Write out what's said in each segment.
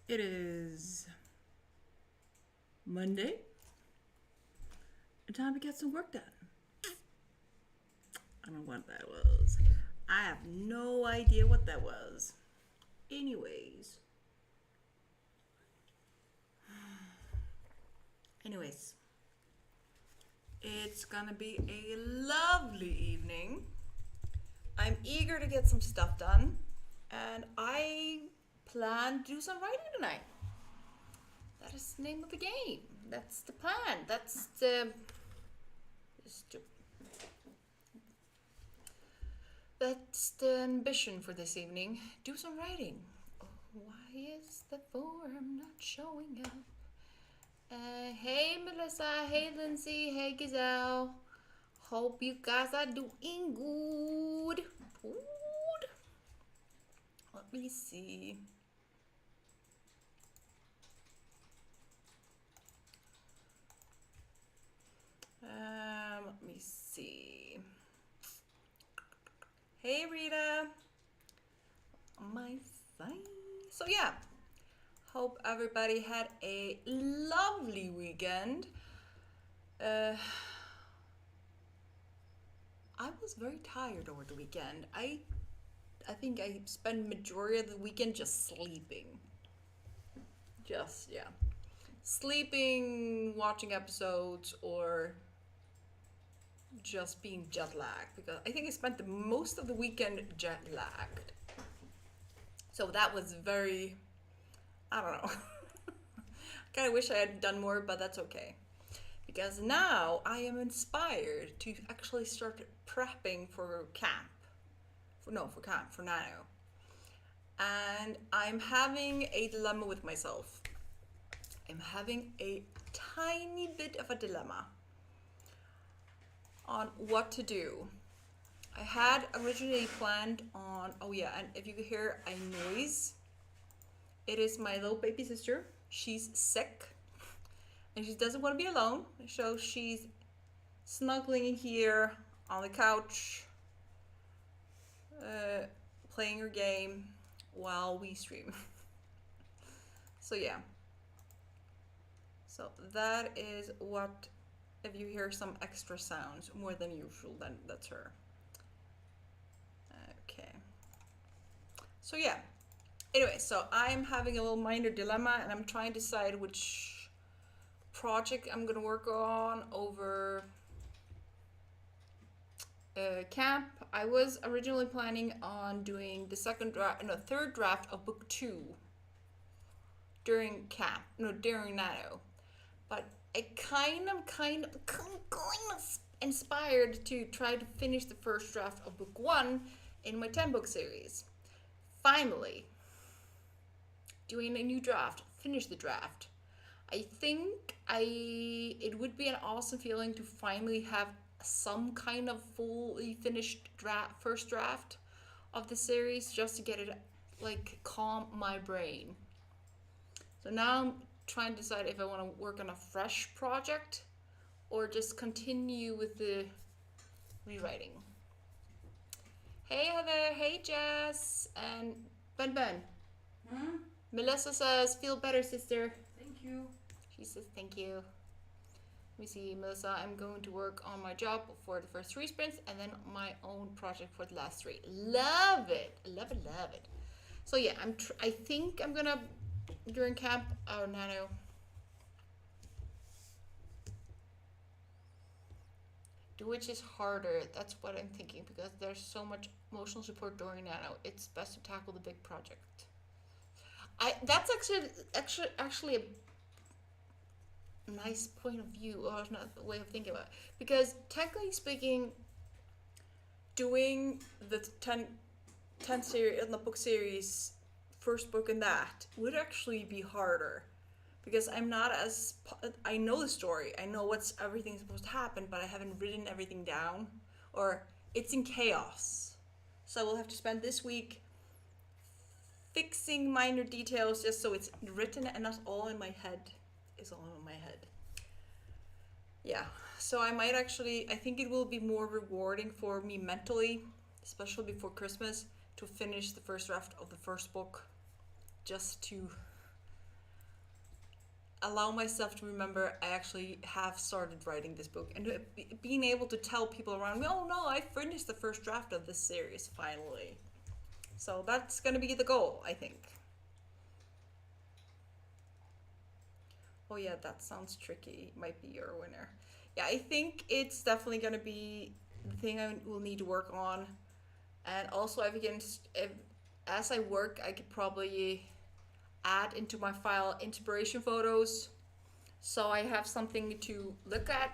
It is Monday. Time to get some work done. I don't know what that was. I have no idea what that was. Anyways. Anyways. It's gonna be a lovely evening. I'm eager to get some stuff done. And I plan to do some writing tonight. That is the name of the game. That's the plan. That's the ambition for this evening. Do some writing. Oh, why is the form not showing up? Hey Melissa, hey Lindsay, hey Gazelle. Hope you guys are doing good. Good. Let me see. Let me see. Hey Rita. On my side. So yeah. Hope everybody had a lovely weekend. I was very tired over the weekend. I think I spent majority of the weekend just sleeping. Sleeping, watching episodes, or just being jet lagged, because I think I spent the most of the weekend jet lagged. So that was very, I don't know. I kind of wish I had done more, but that's okay. Because now I am inspired to actually start prepping for camp. For Nano. And I'm having a dilemma with myself. I'm having a tiny bit of a dilemma on what to do. I had originally planned on, oh yeah, and if you could hear a noise, it is my little baby sister. She's sick and she doesn't want to be alone, so she's snuggling in here on the couch, playing her game while we stream. So yeah. So that is what, if you hear some extra sounds more than usual, then that's her. Okay. So yeah. Anyway, so I'm having a little minor dilemma and I'm trying to decide which project I'm gonna work on over camp. I was originally planning on doing the third draft of book 2 during Nano. But I kind of inspired to try to finish the first draft of book 1 in my 10 book series. Finally, doing a new draft, finish the draft. I think it would be an awesome feeling to finally have some kind of fully finished first draft of the series, just to get it, like, calm my brain. So now I'm trying to decide if I want to work on a fresh project or just continue with the rewriting. Hey Heather, hey Jess, and Ben. Melissa says, feel better, sister. Thank you. She says, thank you. Let me see, Melissa, I'm going to work on my job for the first 3 sprints and then my own project for the last 3. Love it. Love it. So yeah, I think I'm gonna, during camp or Nano, do which is harder. That's what I'm thinking, because there's so much emotional support during Nano. It's best to tackle the big project. That's actually a nice point of view, or not a way of thinking about it. Because technically speaking, doing the 10 series in the book series, first book in that, would actually be harder. Because I'm not as, I know the story, I know what's everything's supposed to happen, but I haven't written everything down, or it's in chaos. So I will have to spend this week fixing minor details just so it's written and not all in my head. Is all in my head. Yeah, so I think it will be more rewarding for me mentally, especially before Christmas, to finish the first draft of the first book, just to allow myself to remember I actually have started writing this book, and being able to tell people around me, oh no, I finished the first draft of this series finally. So that's gonna be the goal, I think. Oh yeah, that sounds tricky. Might be your winner. Yeah, I think it's definitely gonna be the thing I will need to work on. And also, if as I work, I could probably add into my file inspiration photos, so I have something to look at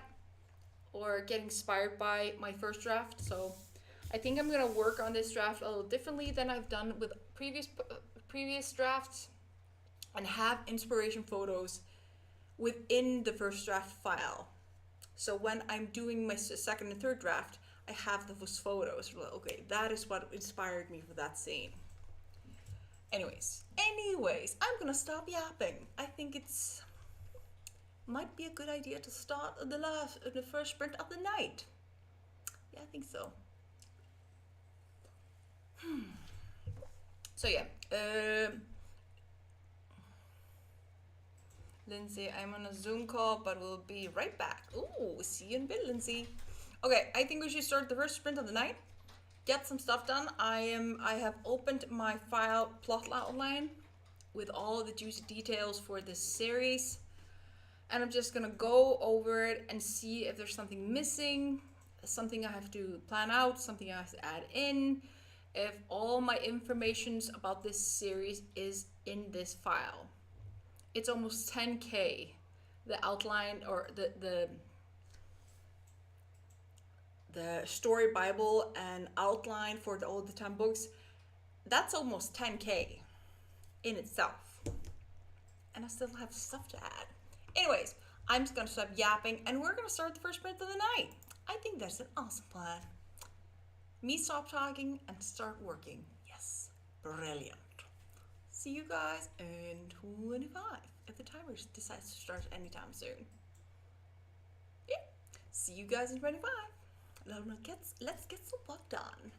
or get inspired by my first draft. So I think I'm gonna work on this draft a little differently than I've done with previous drafts, and have inspiration photos within the first draft file. So when I'm doing my second and third draft, I have those photos. Okay, that is what inspired me for that scene. Anyways, I'm gonna stop yapping. I think it's might be a good idea to start the first sprint of the night. Yeah, I think so. So yeah, Lindsay, I'm on a Zoom call, but we'll be right back. Ooh, see you in a bit, Lindsay. Okay, I think we should start the first sprint of the night. Get some stuff done. I have opened my file plot outline with all the juicy details for this series, and I'm just gonna go over it and see if there's something missing, something I have to plan out, something I have to add in, if all my informations about this series is in this file. It's almost 10K. The outline, or the story Bible and outline for all the 10 books, that's almost 10K in itself. And I still have stuff to add. Anyways, I'm just gonna stop yapping and we're gonna start the first sprint of the night. I think that's an awesome plan. Me stop talking and start working. Yes, brilliant. See you guys in 25 if the timer decides to start anytime soon. Yeah, see you guys in 25. Let's get some work done.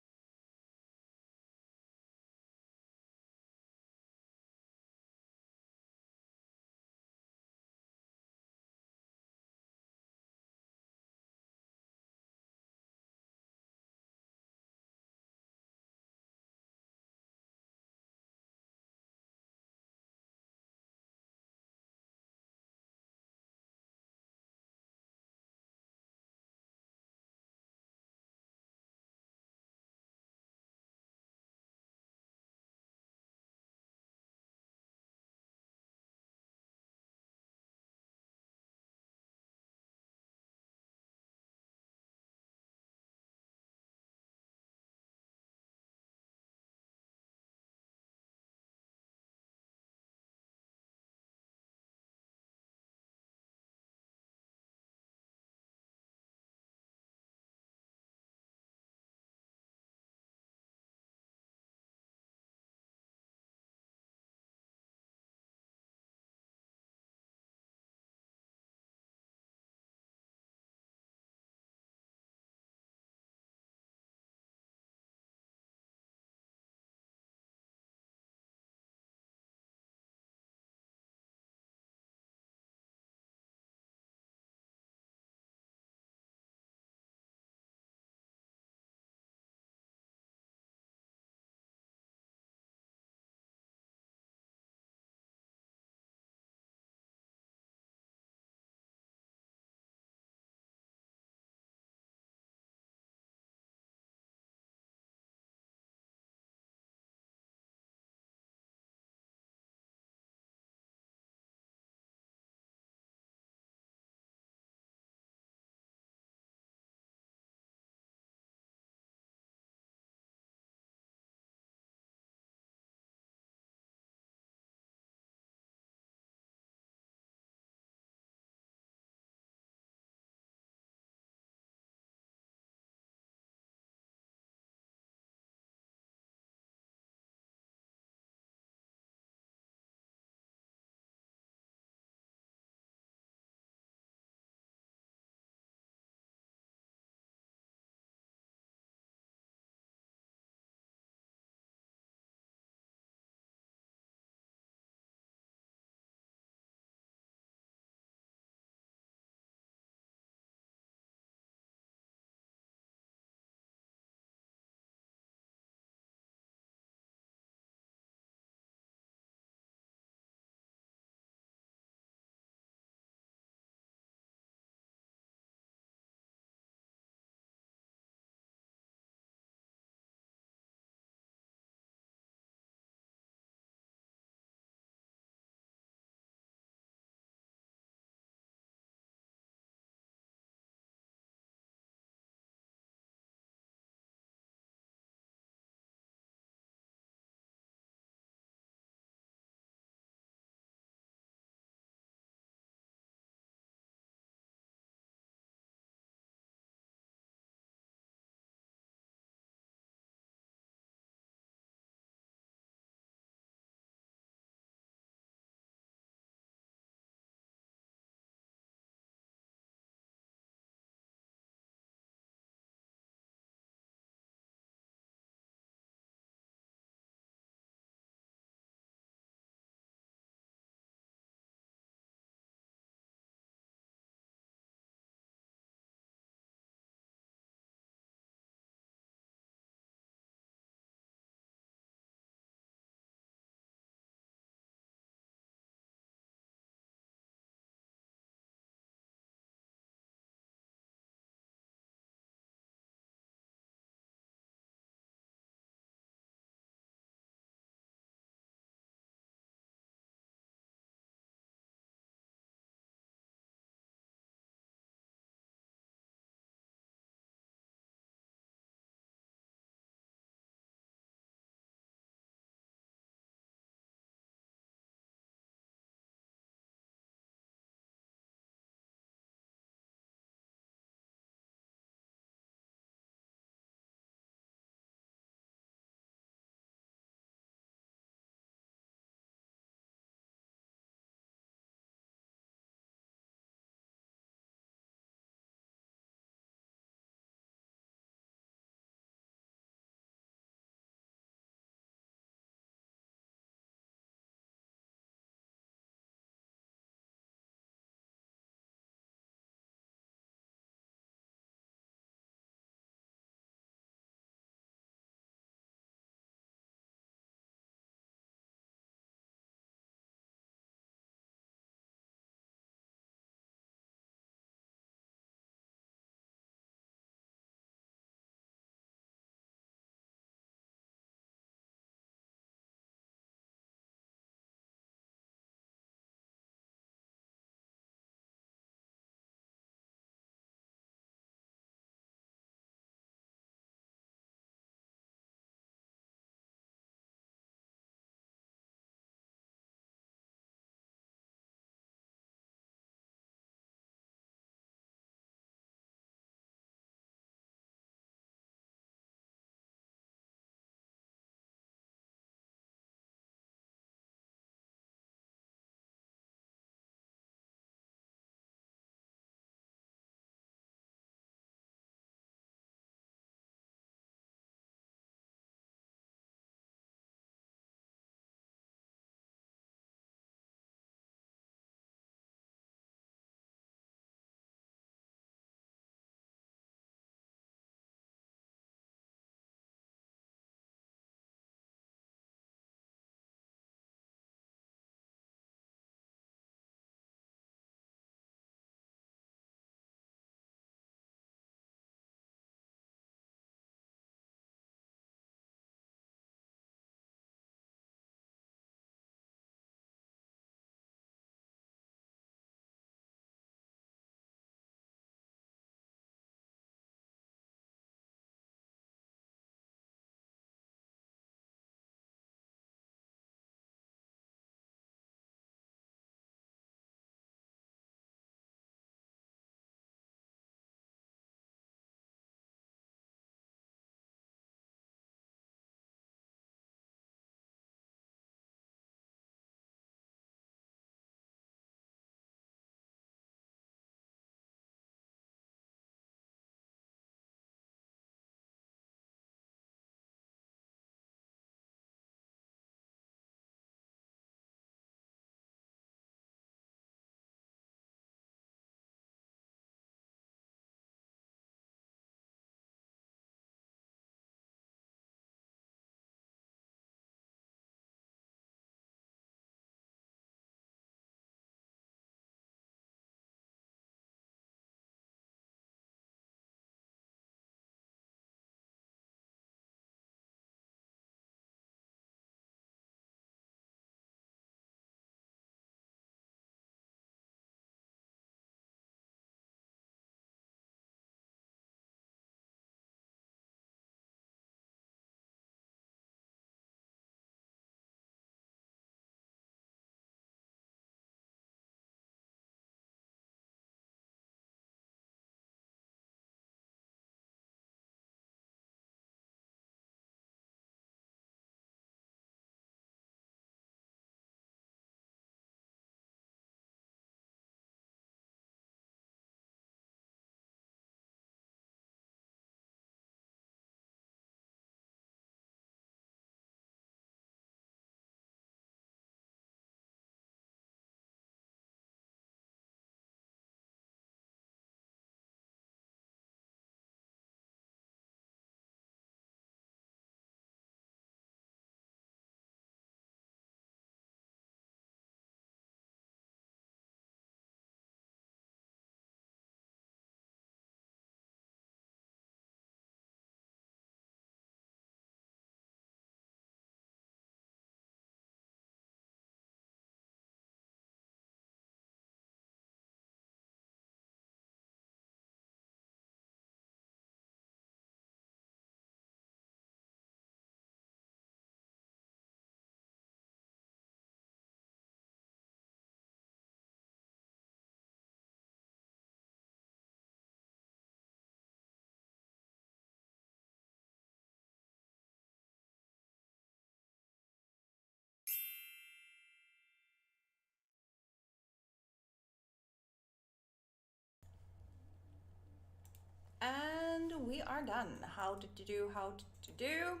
And we are done. How did you do? How did you do?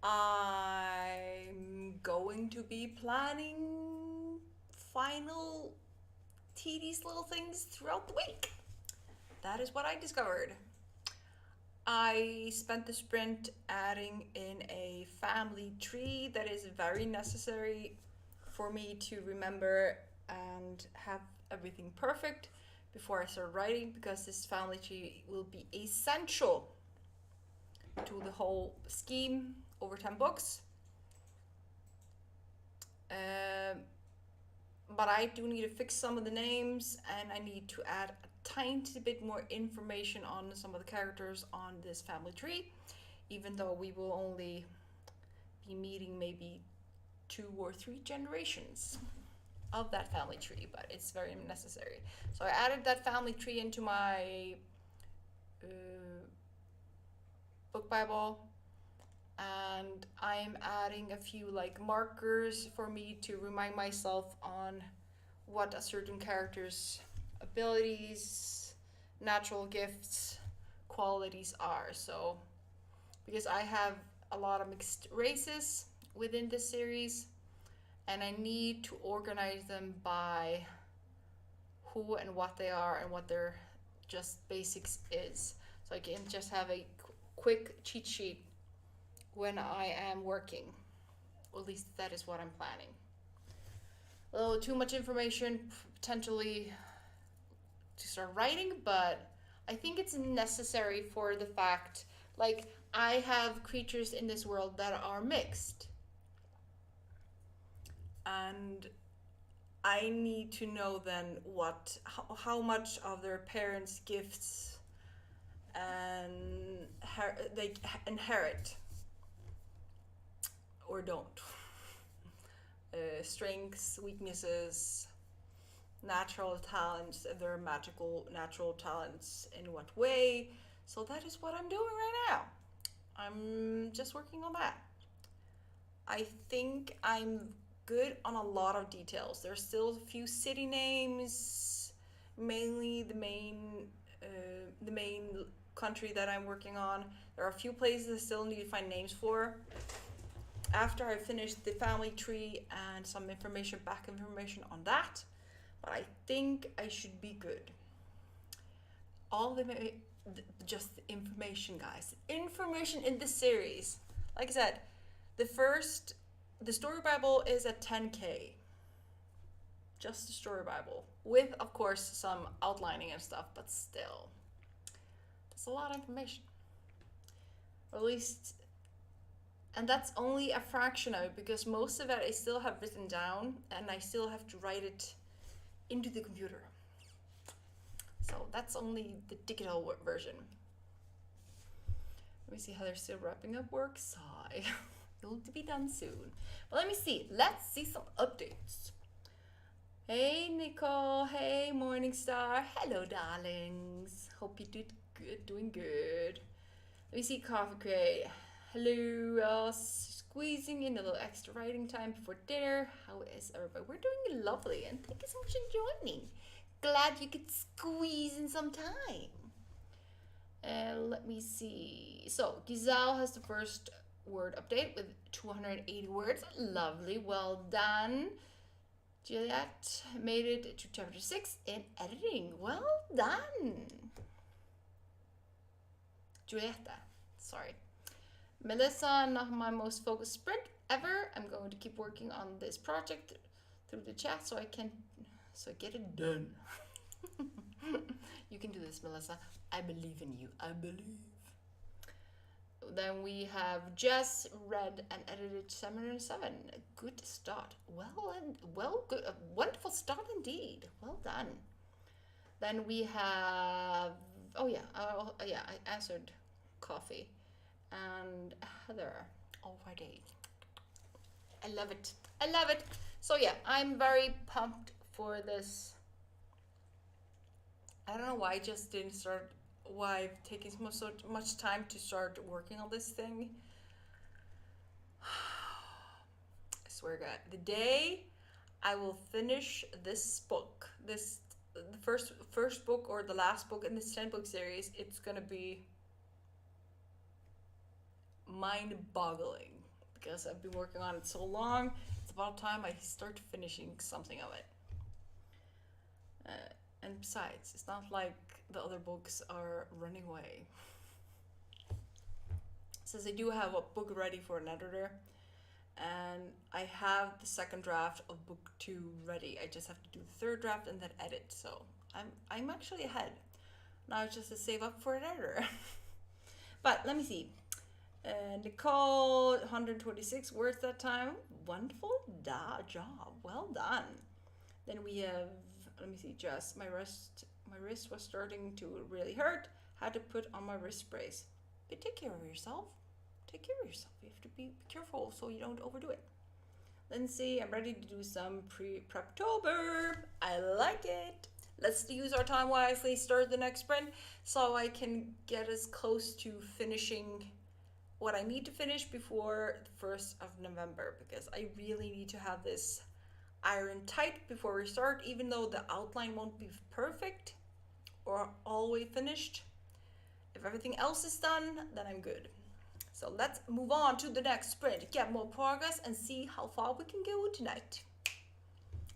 I'm going to be planning final tedious little things throughout the week. That is what I discovered. I spent the sprint adding in a family tree that is very necessary for me to remember and have everything perfect before I start writing, because this family tree will be essential to the whole scheme over 10 books. But I do need to fix some of the names, and I need to add a tiny bit more information on some of the characters on this family tree, even though we will only be meeting maybe 2 or 3 generations of that family tree, but it's very necessary. So I added that family tree into my book Bible, and I'm adding a few like markers for me to remind myself on what a certain character's abilities, natural gifts, qualities are. So because I have a lot of mixed races within this series, and I need to organize them by who and what they are and what their just basics is, so I can just have a quick cheat sheet when I am working. Or at least that is what I'm planning. A little too much information potentially to start writing, but I think it's necessary for the fact, like, I have creatures in this world that are mixed, and I need to know then how much of their parents' gifts and they inherit or don't. Strengths, weaknesses, natural talents, their magical natural talents in what way. So that is what I'm doing right now. I'm just working on that. I think I'm good on a lot of details. There's still a few city names, mainly the main country that I'm working on. There are a few places I still need to find names for. After I finish the family tree and some back information on that, but I think I should be good. All just information, guys. Information in this series. Like I said, the story Bible is at 10K. Just the story Bible. With, of course, some outlining and stuff, but still. That's a lot of information. Or at least, and that's only a fraction of it, because most of it I still have written down, and I still have to write it into the computer. So that's only the digital version. Let me see how they're still wrapping up work. Sigh. It'll be done soon. But let me see. Let's see some updates. Hey Nicole. Hey Morningstar. Hello darlings. Hope you did good. Doing good. Let me see Coffee Crate. Hello. Squeezing in a little extra writing time before dinner. How is everybody? We're doing lovely, and thank you so much for joining. Glad you could squeeze in some time. Let me see. So, Giselle has the first word update with 280 words. Lovely. Well done. Juliet made it to chapter 6 in editing. Well done. Julieta. Sorry. Melissa, not my most focused sprint ever. I'm going to keep working on this project through the chat so I get it done. You can do this, Melissa. I believe in you. I believe. Then we have Jess read and edited 707. A good start. Good. A wonderful start indeed. Well done. Then we have. I answered Coffee and Heather already. I love it. I love it. So yeah, I'm very pumped for this. I don't know why I just didn't start. Why I've taken so much time to start working on this thing. I swear, God, the day I will finish this book, this the first book or the last book in this 10 book series, it's gonna be mind-boggling because I've been working on it so long. It's about time I start finishing something of it. And besides, it's not like the other books are running away. Since I do have a book ready for an editor, and I have the second draft of book 2 ready. I just have to do the third draft and then edit. So I'm actually ahead. Now it's just to save up for an editor. But let me see. Nicole, 126 words that time. Wonderful job. Well done. Then we have, let me see, Jess. My wrist was starting to really hurt. Had to put on my wrist brace. But take care of yourself. Take care of yourself. You have to be careful so you don't overdo it. Lindsay, I'm ready to do some pre-preptober. I like it. Let's use our time wisely, start the next sprint so I can get as close to finishing what I need to finish before the 1st of November, because I really need to have this iron tight before we start, even though the outline won't be perfect or all the way finished. If everything else is done, then I'm good. So let's move on to the next sprint, get more progress, and see how far we can go tonight.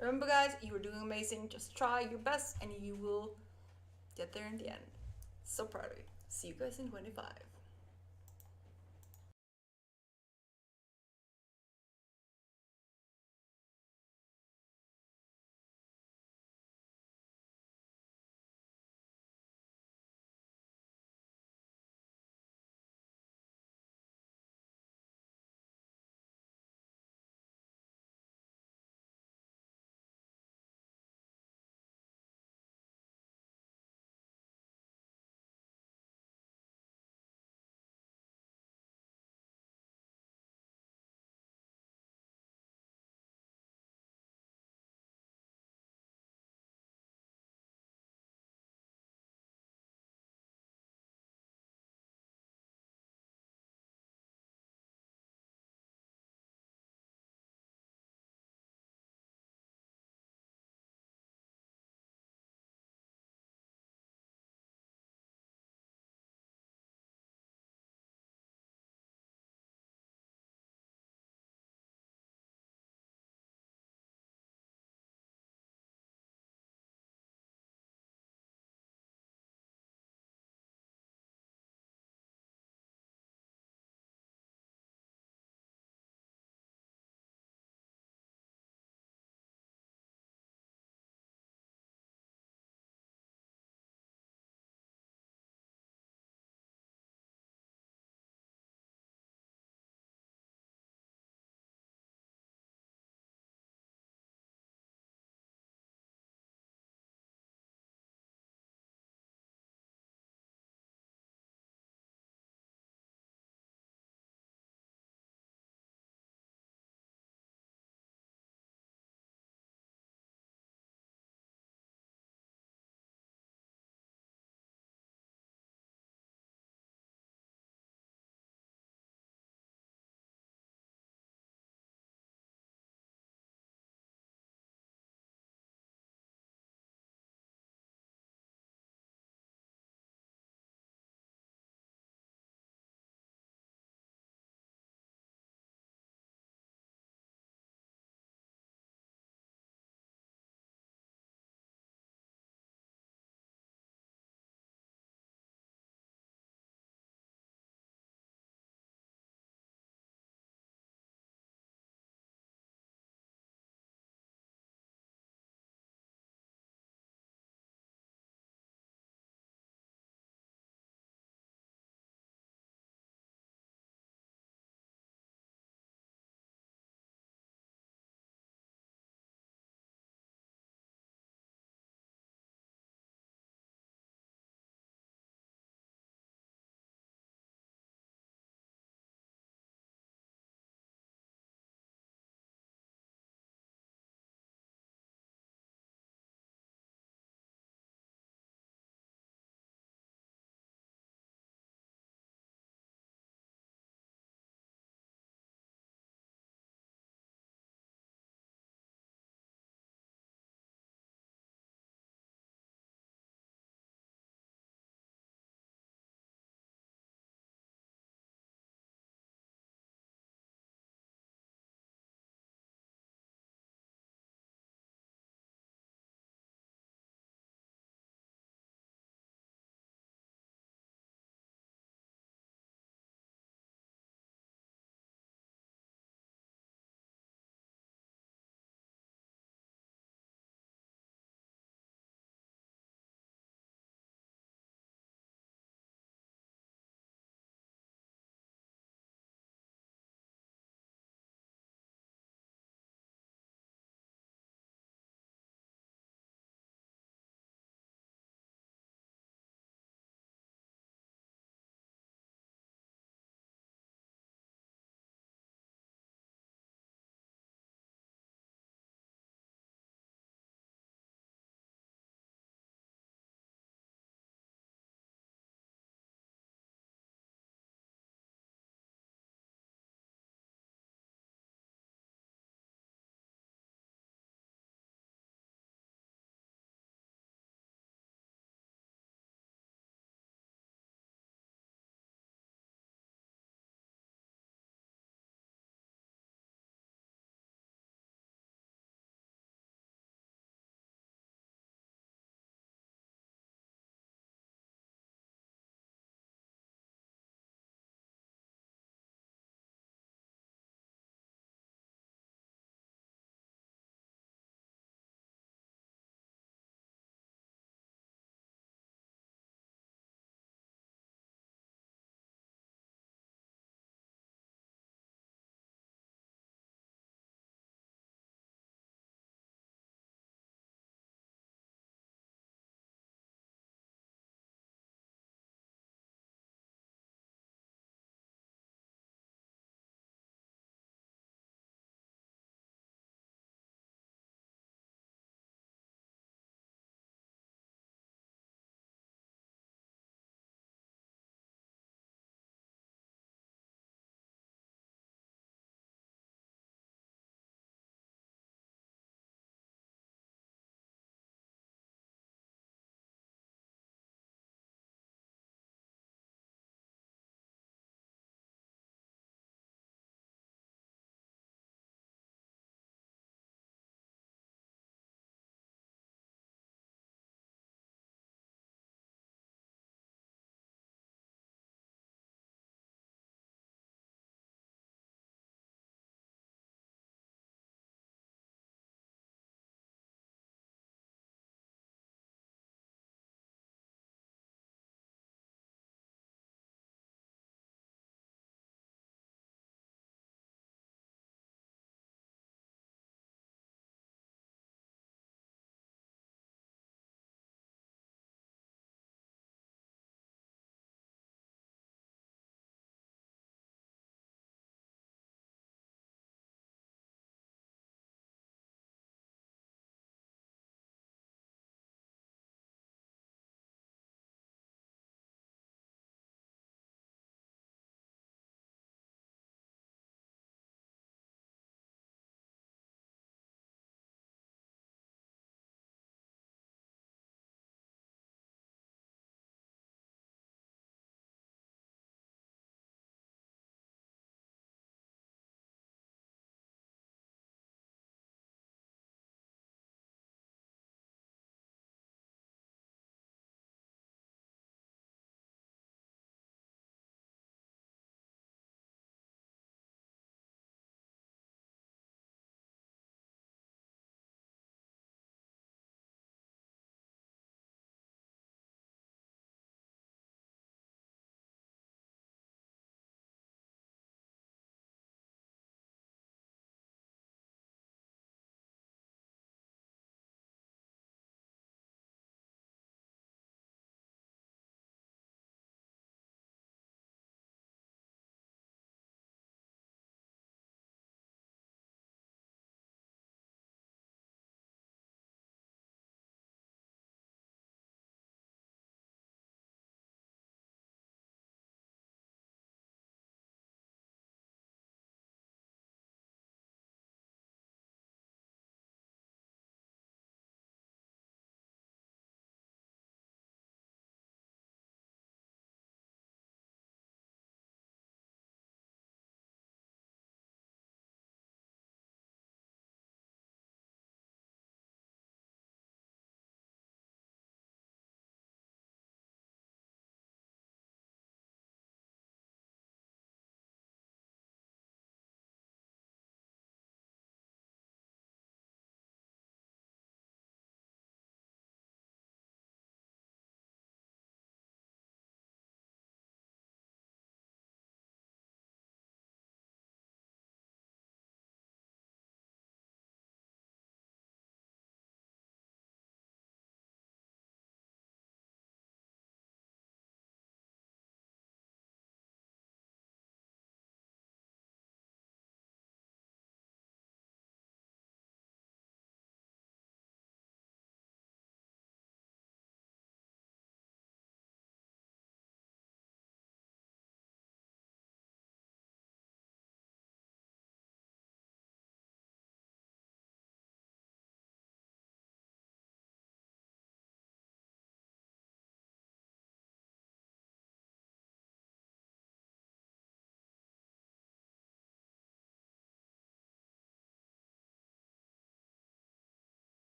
Remember, guys, you are doing amazing. Just try your best and you will get there in the end. So proud of you. See you guys in 25.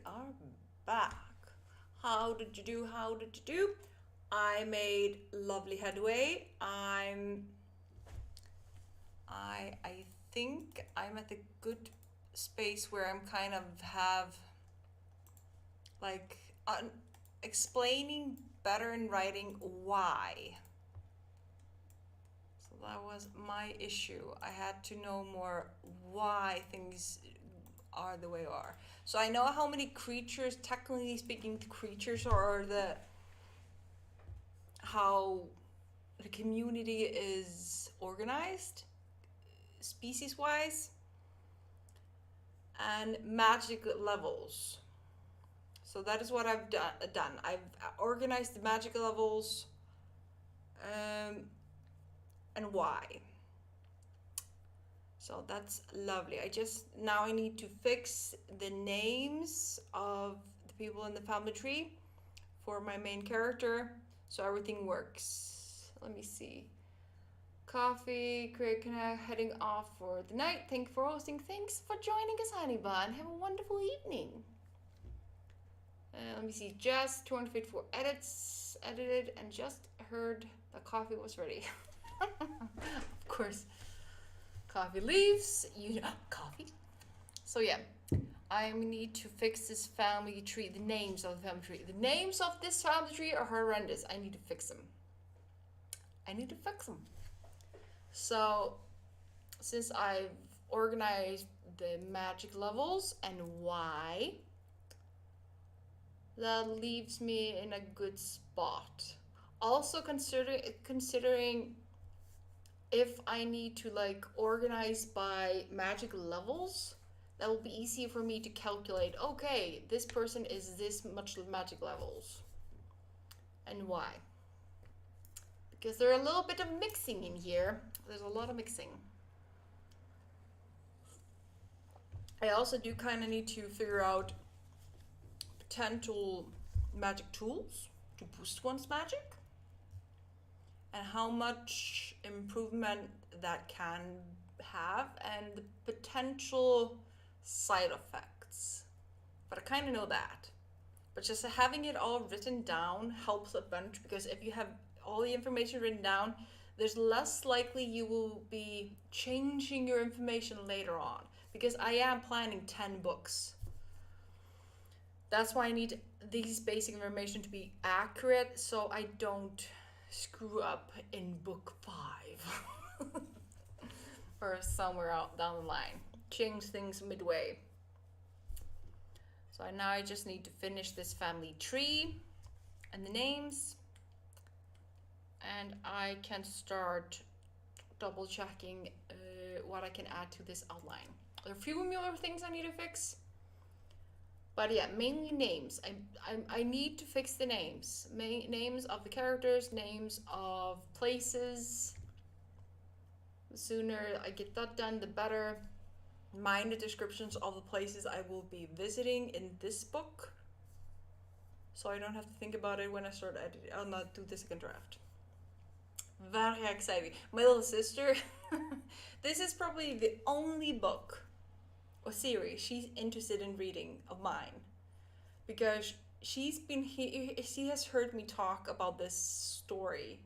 are back. How did you do? How did you do? I made lovely headway. I think I'm at the good space where I'm kind of have like explaining better in writing why. So that was my issue. I had to know more why things are the way they are. So I know how many creatures, technically speaking, creatures are how the community is organized, species wise, and magic levels. So that is what I've done. I've organized the magic levels, and why. So that's lovely. I need to fix the names of the people in the family tree for my main character so everything works. Let me see. Coffee, Craig heading off for the night. Thank you for hosting. Thanks for joining us, honey bun. Have a wonderful evening. Let me see. Just 254 edits, edited, and just heard that coffee was ready. Of course. Coffee leaves. Coffee. So yeah, I need to fix this family tree. The names of the family tree. The names of this family tree are horrendous. I need to fix them. So, since I've organized the magic levels and why, that leaves me in a good spot. Also considering if I need to like organize by magic levels, that will be easier for me to calculate, okay, this person is this much magic levels. And why? Because there's a little bit of mixing in here. There's a lot of mixing. I also do kind of need to figure out potential magic tools to boost one's magic and how much improvement that can have and the potential side effects. But I kind of know that. But just having it all written down helps a bunch, because if you have all the information written down, there's less likely you will be changing your information later on, because I am planning 10 books. That's why I need these basic information to be accurate so I don't screw up in book 5 or somewhere out down the line. Change things midway. So now I just need to finish this family tree and the names, and I can start double checking what I can add to this outline. There are a few more things I need to fix, but yeah, mainly names. I need to fix the names. Names of the characters, names of places. The sooner I get that done, the better. Mind the descriptions of the places I will be visiting in this book, so I don't have to think about it when I start editing. I'll not do the second draft. Very exciting. My little sister, this is probably the only book or series she's interested in reading of mine, because she has heard me talk about this story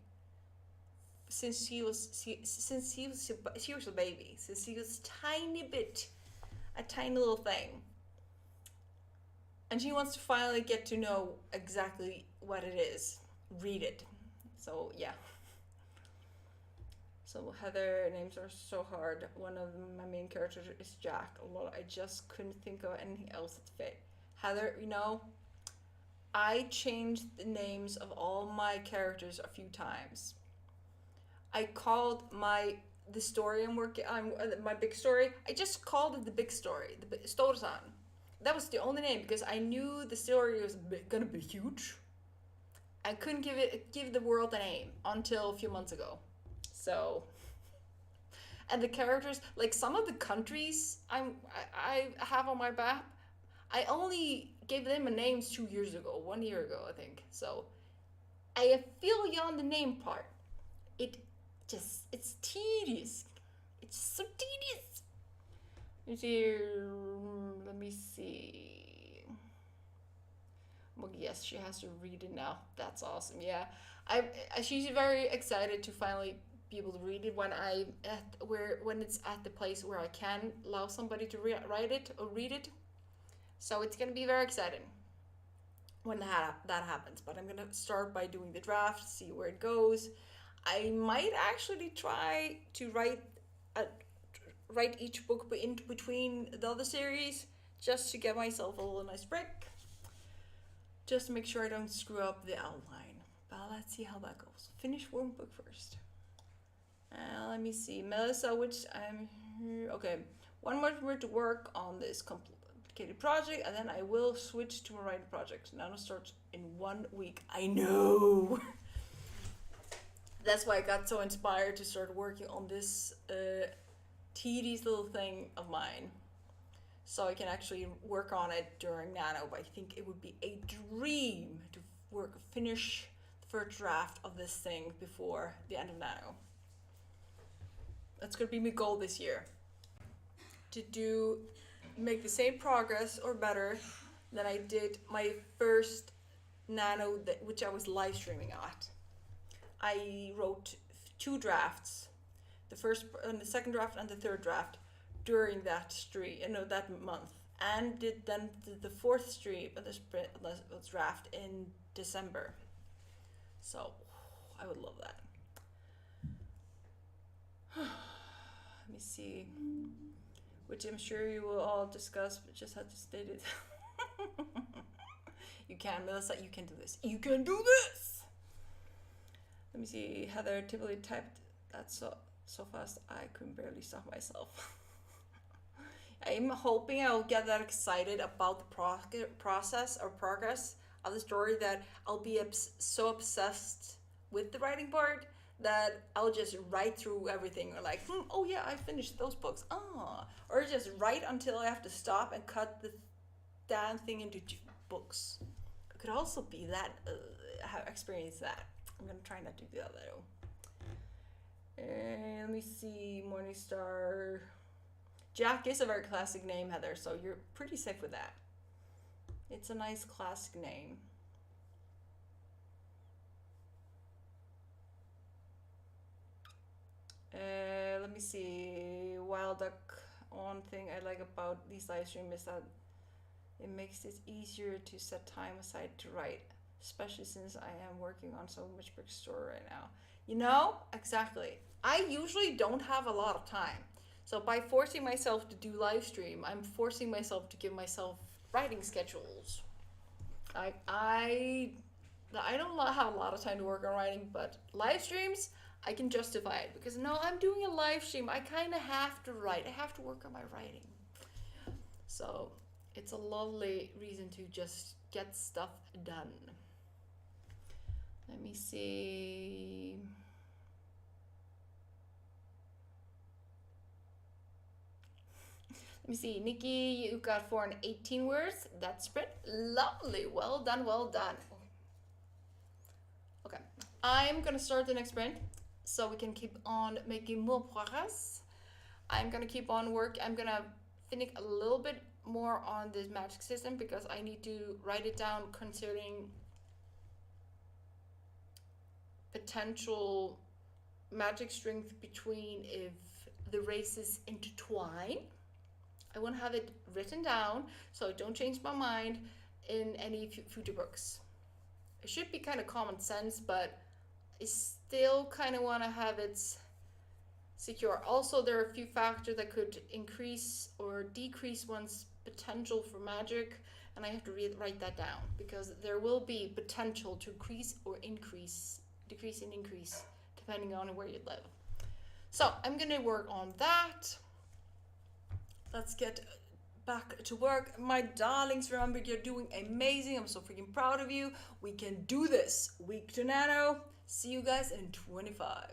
since she was a baby, since she was a tiny little thing, and she wants to finally get to know exactly what it is, read it. So yeah. So Heather, names are so hard. One of my main characters is Jack. I just couldn't think of anything else that fit. Heather, I changed the names of all my characters a few times. I called the story I'm working on, my big story. I just called it the big story, the Storesan. That was the only name, because I knew the story was gonna be huge. I couldn't give the world a name until a few months ago. So, and the characters, like some of the countries I have on my map, I only gave them a names 2 years ago, 1 year ago, I think. So, I feel you on the name part. It's tedious. It's so tedious. Let me see. Well, yes, she has to read it now. That's awesome. Yeah, she's very excited to finally be able to read it when it's at the place where I can allow somebody to write it or read it. So it's gonna be very exciting when that happens. But I'm gonna start by doing the draft, see where it goes. I might actually try to write each book in between the other series, just to get myself a little nice break, just to make sure I don't screw up the outline. But let's see how that goes. Finish one book first. Let me see, Melissa, which I'm okay. One more to work on this complicated project, and then I will switch to a writing project. Nano starts in 1 week. I know. That's why I got so inspired to start working on this tedious little thing of mine, so I can actually work on it during Nano. But I think it would be a dream to finish the first draft of this thing before the end of Nano. That's gonna be my goal this year. To make the same progress or better than I did my first Nano, which I was live streaming at. I wrote 2 drafts, the first and the second draft and the third draft during that that month, and did the fourth stream the draft in December. So I would love that. Let me see, which I'm sure you will all discuss, but just have to state it. You can, Melissa, you can do this. You can do this! Let me see, Heather typically typed that so fast I couldn't barely stop myself. I'm hoping I'll get that excited about the process or progress of the story that I'll be so obsessed with the writing part that I'll just write through everything, or like, oh yeah, I finished those books. Or just write until I have to stop and cut the damn thing into 2 books. It could also be that have experienced that. I'm gonna try not to do that though. Let me see, Morningstar. Jack is a very classic name, Heather, so you're pretty safe with that. It's a nice classic name. Let me see. Wild Duck. One thing I like about these live streams is that it makes it easier to set time aside to write, especially since I am working on so much bookstore right now. You know, exactly. I usually don't have a lot of time. So by forcing myself to do live stream, I'm forcing myself to give myself writing schedules. I don't have a lot of time to work on writing, but live streams, I can justify it because no, I'm doing a live stream. I kind of have to write. I have to work on my writing. So it's a lovely reason to just get stuff done. Let me see. Let me see. Nikki, you got 418 words. That's pretty lovely. Well done, well done. Okay, I'm gonna start the next sprint so we can keep on making more progress. I'm gonna keep on work. I'm gonna finish a little bit more on this magic system because I need to write it down considering potential magic strength between if the races intertwine. I want to have it written down so I don't change my mind in any future books. It should be kind of common sense, but I still kind of want to have it secure. Also, there are a few factors that could increase or decrease one's potential for magic, and I have to write that down because there will be potential to decrease and increase depending on where you live. So I'm gonna work on that. Let's get back to work. My darlings, remember, you're doing amazing. I'm so freaking proud of you. We can do this. Week to Nano. See you guys in 25.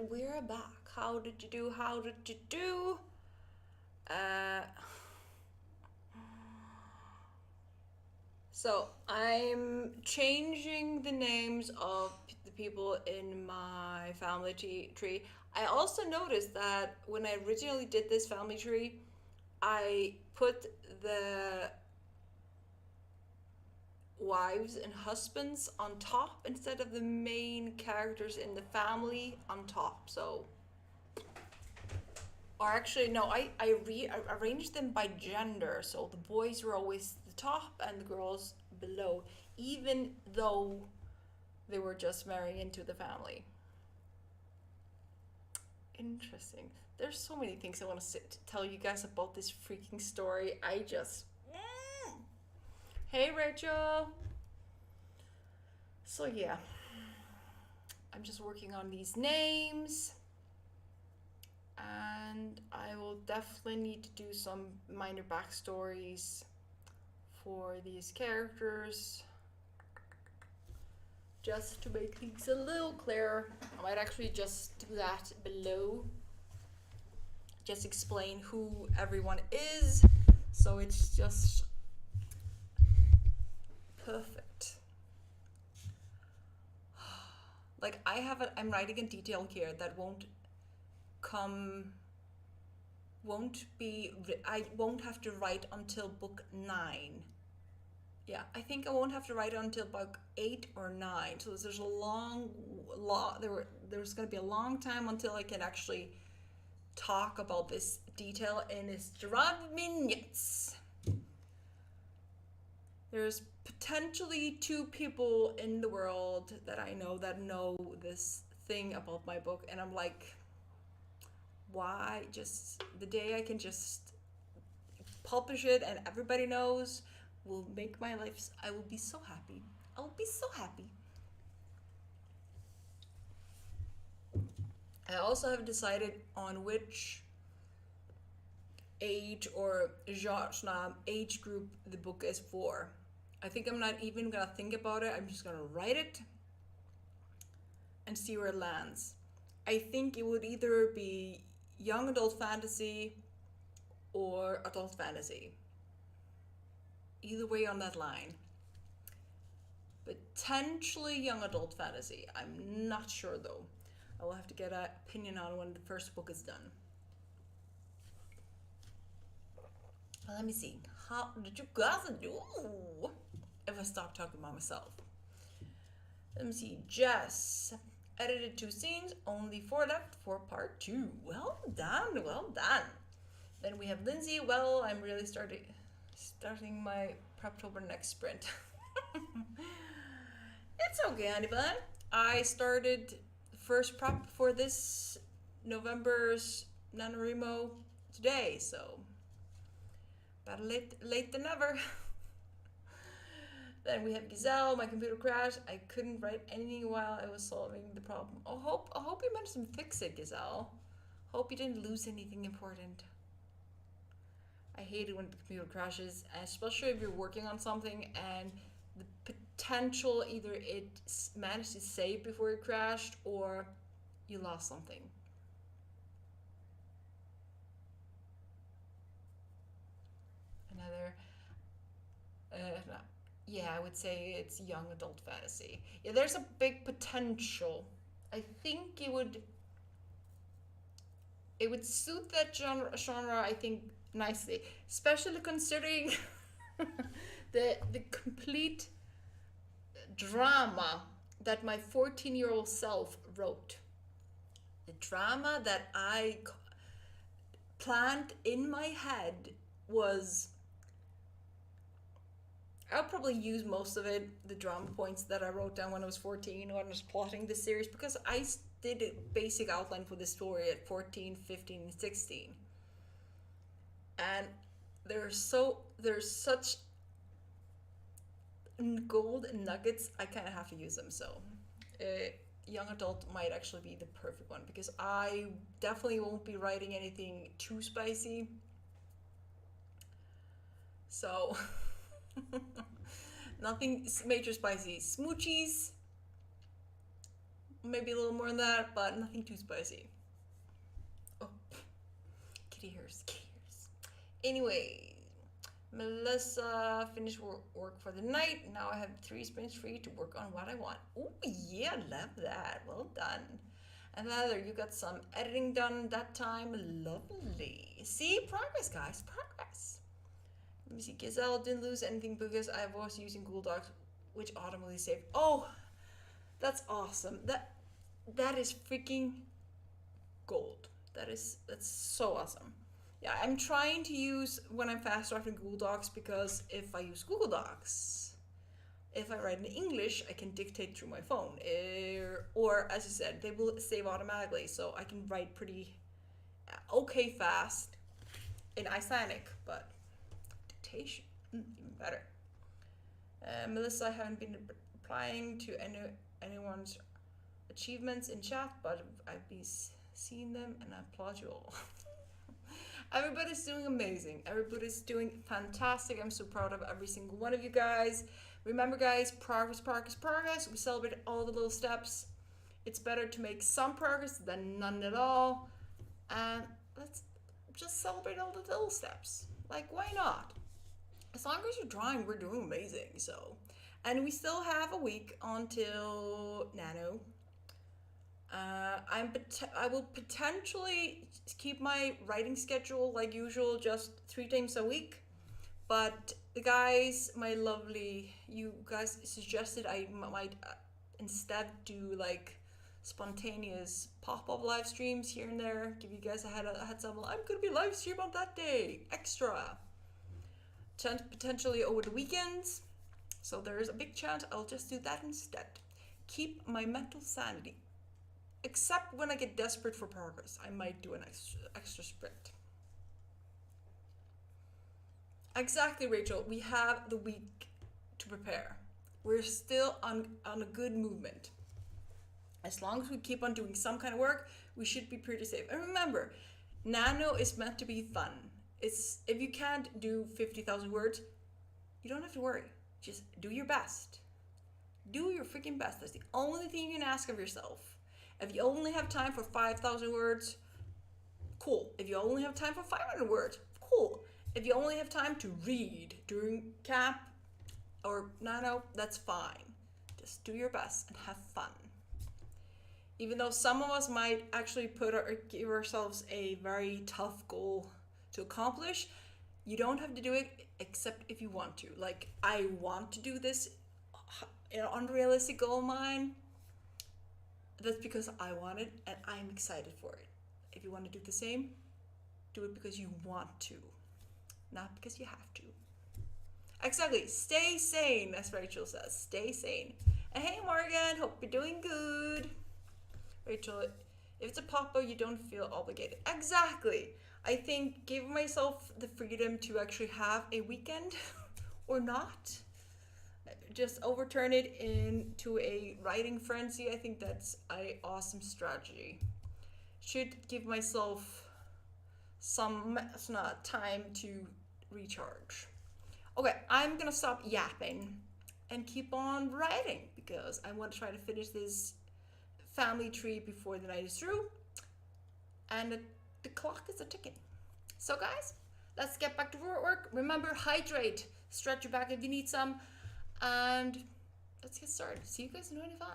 we're back. How did you do? How did you do? Uh, so I'm changing the names of the people in my family tree. I also noticed that when I originally did this family tree, I put the wives and husbands on top instead of the main characters in the family on top. So, or actually, no, I arranged them by gender. So the boys were always the top and the girls below, even though they were just marrying into the family. Interesting. There's so many things I want to tell you guys about this freaking story. I just. Hey, Rachel. So, yeah. I'm just working on these names. And I will definitely need to do some minor backstories for these characters. Just to make things a little clearer. I might actually just do that below. Just explain who everyone is. So it's just perfect. Like I'm writing a detail here that won't I won't have to write until book 9. Yeah, I think I won't have to write it until book 8 or 9. So there's there's going to be a long time until I can actually talk about this detail in its 12 minutes. There's potentially 2 people in the world that I know that know this thing about my book, and I'm like, why? Just the day I can just publish it and everybody knows will make my life. I will be so happy. I will be so happy. I also have decided on which age or genre, age group the book is for. I think I'm not even gonna think about it. I'm just gonna write it and see where it lands. I think it would either be young adult fantasy or adult fantasy. Either way on that line. Potentially young adult fantasy. I'm not sure though. I will have to get an opinion on when the first book is done. Well, let me see. How did you guys do? If I stop talking about myself. Let me see. Jess edited 2 scenes, only 4 left for part 2. Well done, well done. Then we have Lindsay. Well, I'm really starting my Preptober next sprint. It's okay, honey-bun. I started the first prep for this November's NaNoWriMo today, so better late than never. Then we have Giselle. My computer crashed. I couldn't write anything while I was solving the problem. I hope you managed to fix it, Giselle. Hope you didn't lose anything important. I hate it when the computer crashes, especially if you're working on something and the potential either it managed to save before it crashed or you lost something. Another, yeah, I would say it's young adult fantasy. Yeah, there's a big potential. I think it would suit that genre I think nicely, especially considering the complete drama that my 14-year-old self wrote. The drama that I planned in my head was, I'll probably use most of it, the drama points that I wrote down when I was 14 when I was plotting this series, because I did a basic outline for the story at 14, 15, and 16. And there's such gold nuggets, I kind of have to use them. So young adult might actually be the perfect one, because I definitely won't be writing anything too spicy. So nothing major spicy. Smoochies, maybe a little more than that, but nothing too spicy. Oh, kitty ears, kitty ears. Anyway, Melissa finished work for the night. Now I have 3 sprints free to work on what I want. Oh yeah, love that. Well done. And Heather, you got some editing done that time. Lovely. See, progress, guys, progress. Let me see. Gazelle didn't lose anything because I was using Google Docs, which automatically saved. Oh, that's awesome. That is freaking gold. That's so awesome. Yeah, I'm trying to use when I'm fast drafting Google Docs because if I use Google Docs, if I write in English, I can dictate through my phone. Or as you said, they will save automatically, so I can write pretty okay fast in Icelandic, but dictation even better. Melissa, I haven't been replying to anyone's achievements in chat, but I've been seeing them and I applaud you all. Everybody's doing amazing. Everybody's doing fantastic. I'm so proud of every single one of you guys. Remember, guys, progress, progress, progress. We celebrate all the little steps. It's better to make some progress than none at all. And let's just celebrate all the little steps. Like, why not? As long as you're trying, we're doing amazing. So, and we still have a week until Nano. I will potentially keep my writing schedule like usual, just 3 times a week. But the guys, you guys suggested I might instead do like spontaneous pop-up live streams here and there. Give you guys a heads up. I'm gonna be live stream on that day, extra. Potentially over the weekends. So there's a big chance I'll just do that instead. Keep my mental sanity. Except when I get desperate for progress, I might do an extra sprint. Exactly, Rachel. We have the week to prepare. We're still on a good movement. As long as we keep on doing some kind of work, we should be pretty safe. And remember, Nano is meant to be fun. It's if you can't do 50,000 words, you don't have to worry. Just do your best. Do your freaking best. That's the only thing you can ask of yourself. If you only have time for 5,000 words, cool. If you only have time for 500 words, cool. If you only have time to read during camp or Nano, that's fine. Just do your best and have fun. Even though some of us might actually give ourselves a very tough goal to accomplish, you don't have to do it except if you want to. Like, I want to do this unrealistic goal of mine. That's because I want it and I'm excited for it. If you want to do the same, do it because you want to, not because you have to. Exactly. Stay sane, as Rachel says. Stay sane. And hey, Morgan, hope you're doing good. Rachel, if it's a pop-up, you don't feel obligated. Exactly. I think give myself the freedom to actually have a weekend or not. Just overturn it into a writing frenzy. I think that's an awesome strategy. Should give myself some time to recharge. Okay, I'm gonna stop yapping and keep on writing because I want to try to finish this family tree before the night is through. And the clock is a ticking. So guys, let's get back to work. Remember, hydrate, stretch your back if you need some, and let's get started. See you guys in 25.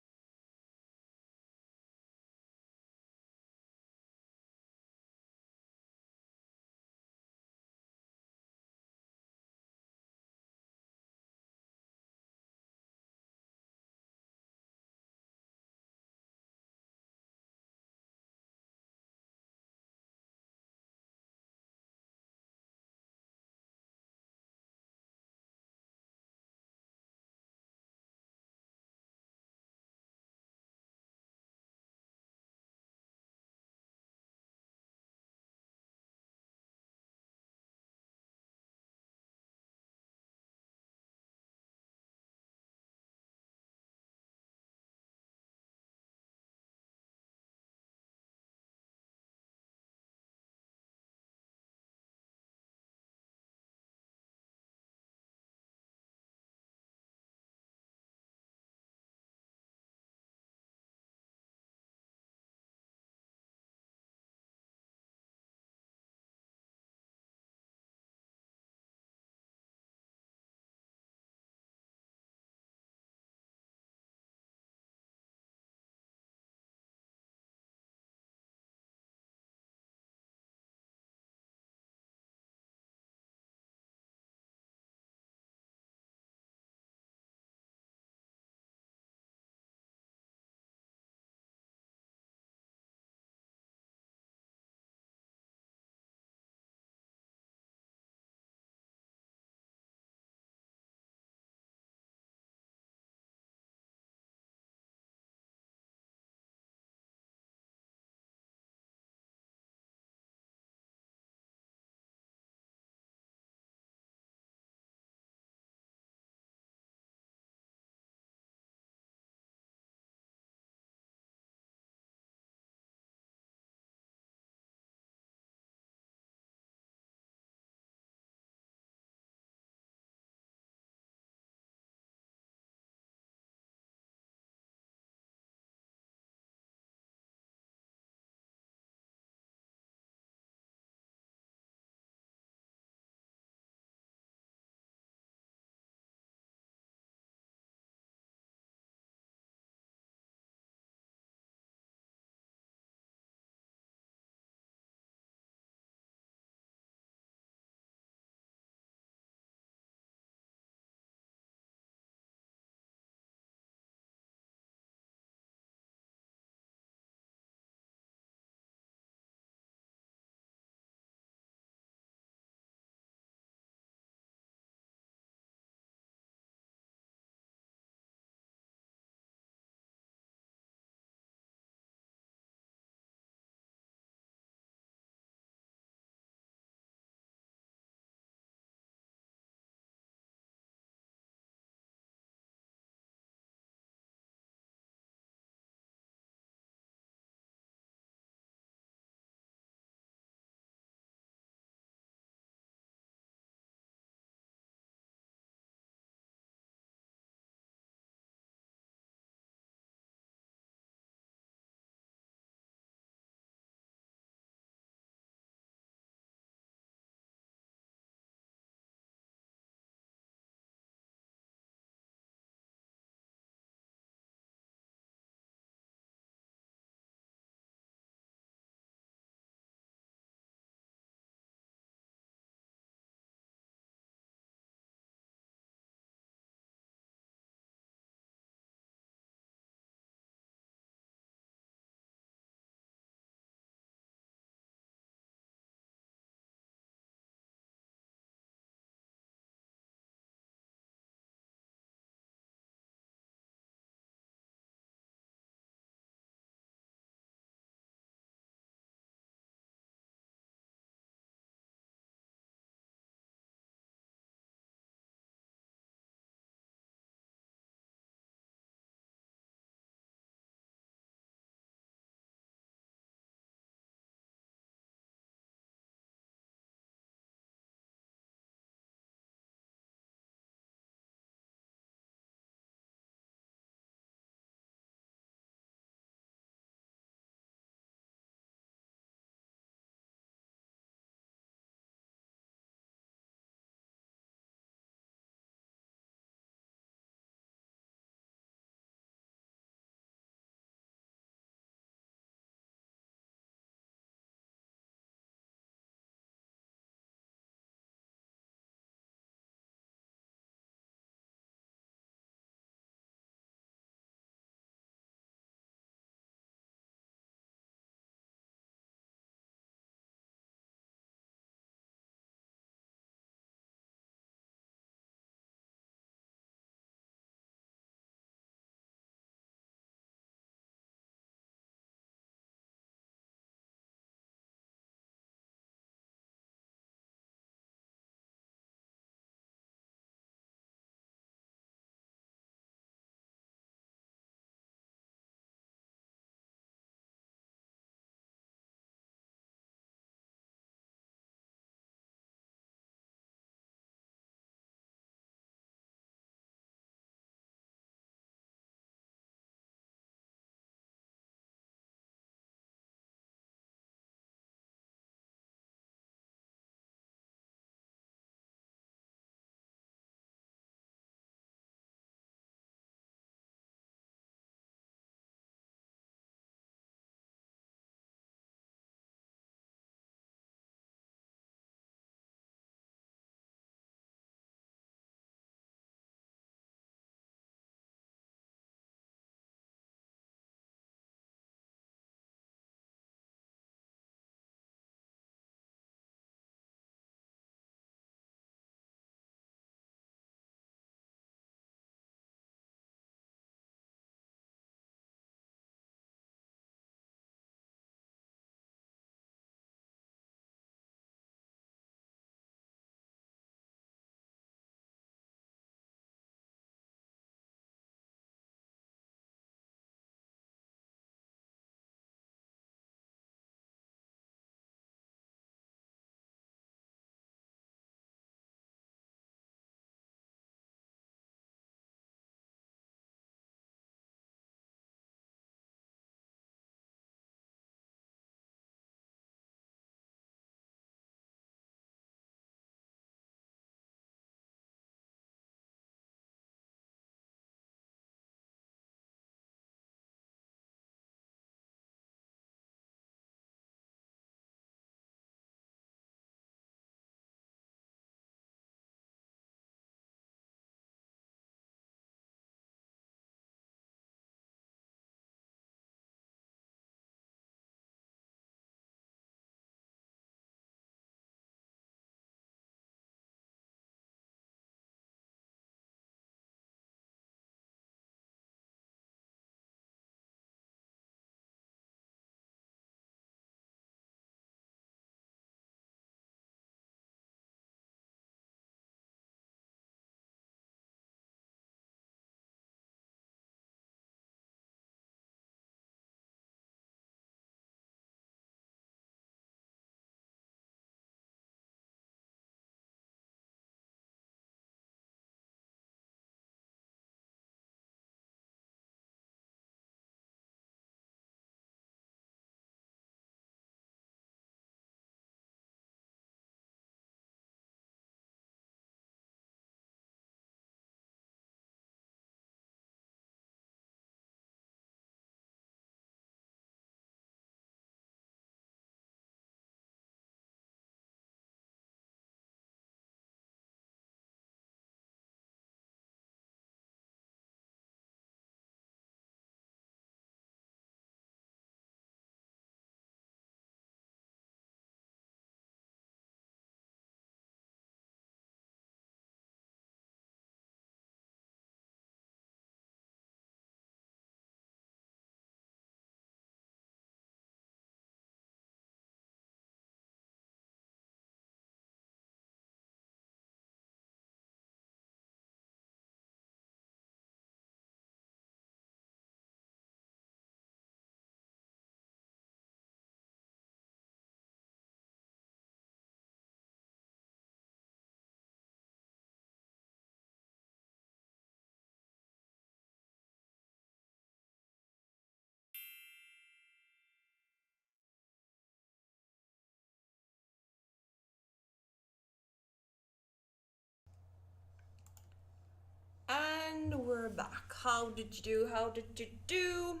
back. How did you do? How did you do?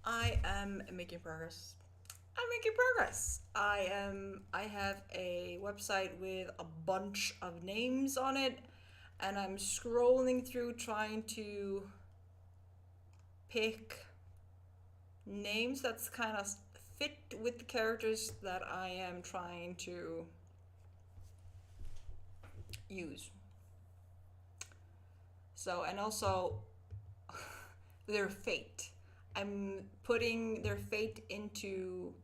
I am making progress. I'm making progress. I have a website with a bunch of names on it, and I'm scrolling through trying to pick names that's kind of fit with the characters that I am trying to use. So, and also their fate. I'm putting their fate into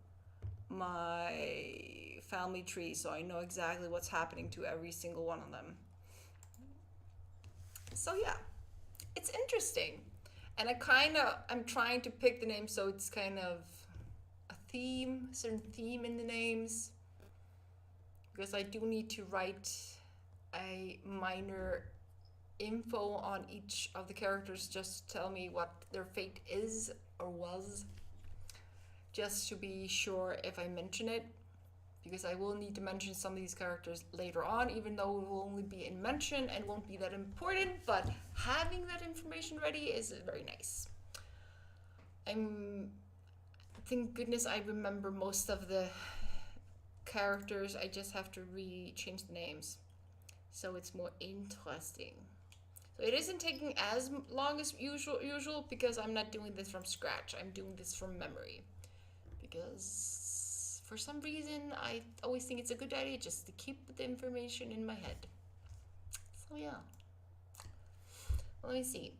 my family tree so I know exactly what's happening to every single one of them. So yeah, it's interesting. And I'm trying to pick the name so it's kind of a theme, a certain theme in the names. Because I do need to write a minor info on each of the characters just to tell me what their fate is or was, just to be sure if I mention it, because I will need to mention some of these characters later on, even though it will only be in mention and won't be that important, but having that information ready is very nice. Thank goodness I remember most of the characters. I just have to change the names so it's more interesting. So it isn't taking as long as usual because I'm not doing this from scratch. I'm doing this from memory. Because for some reason I always think it's a good idea just to keep the information in my head. So yeah. Let me see.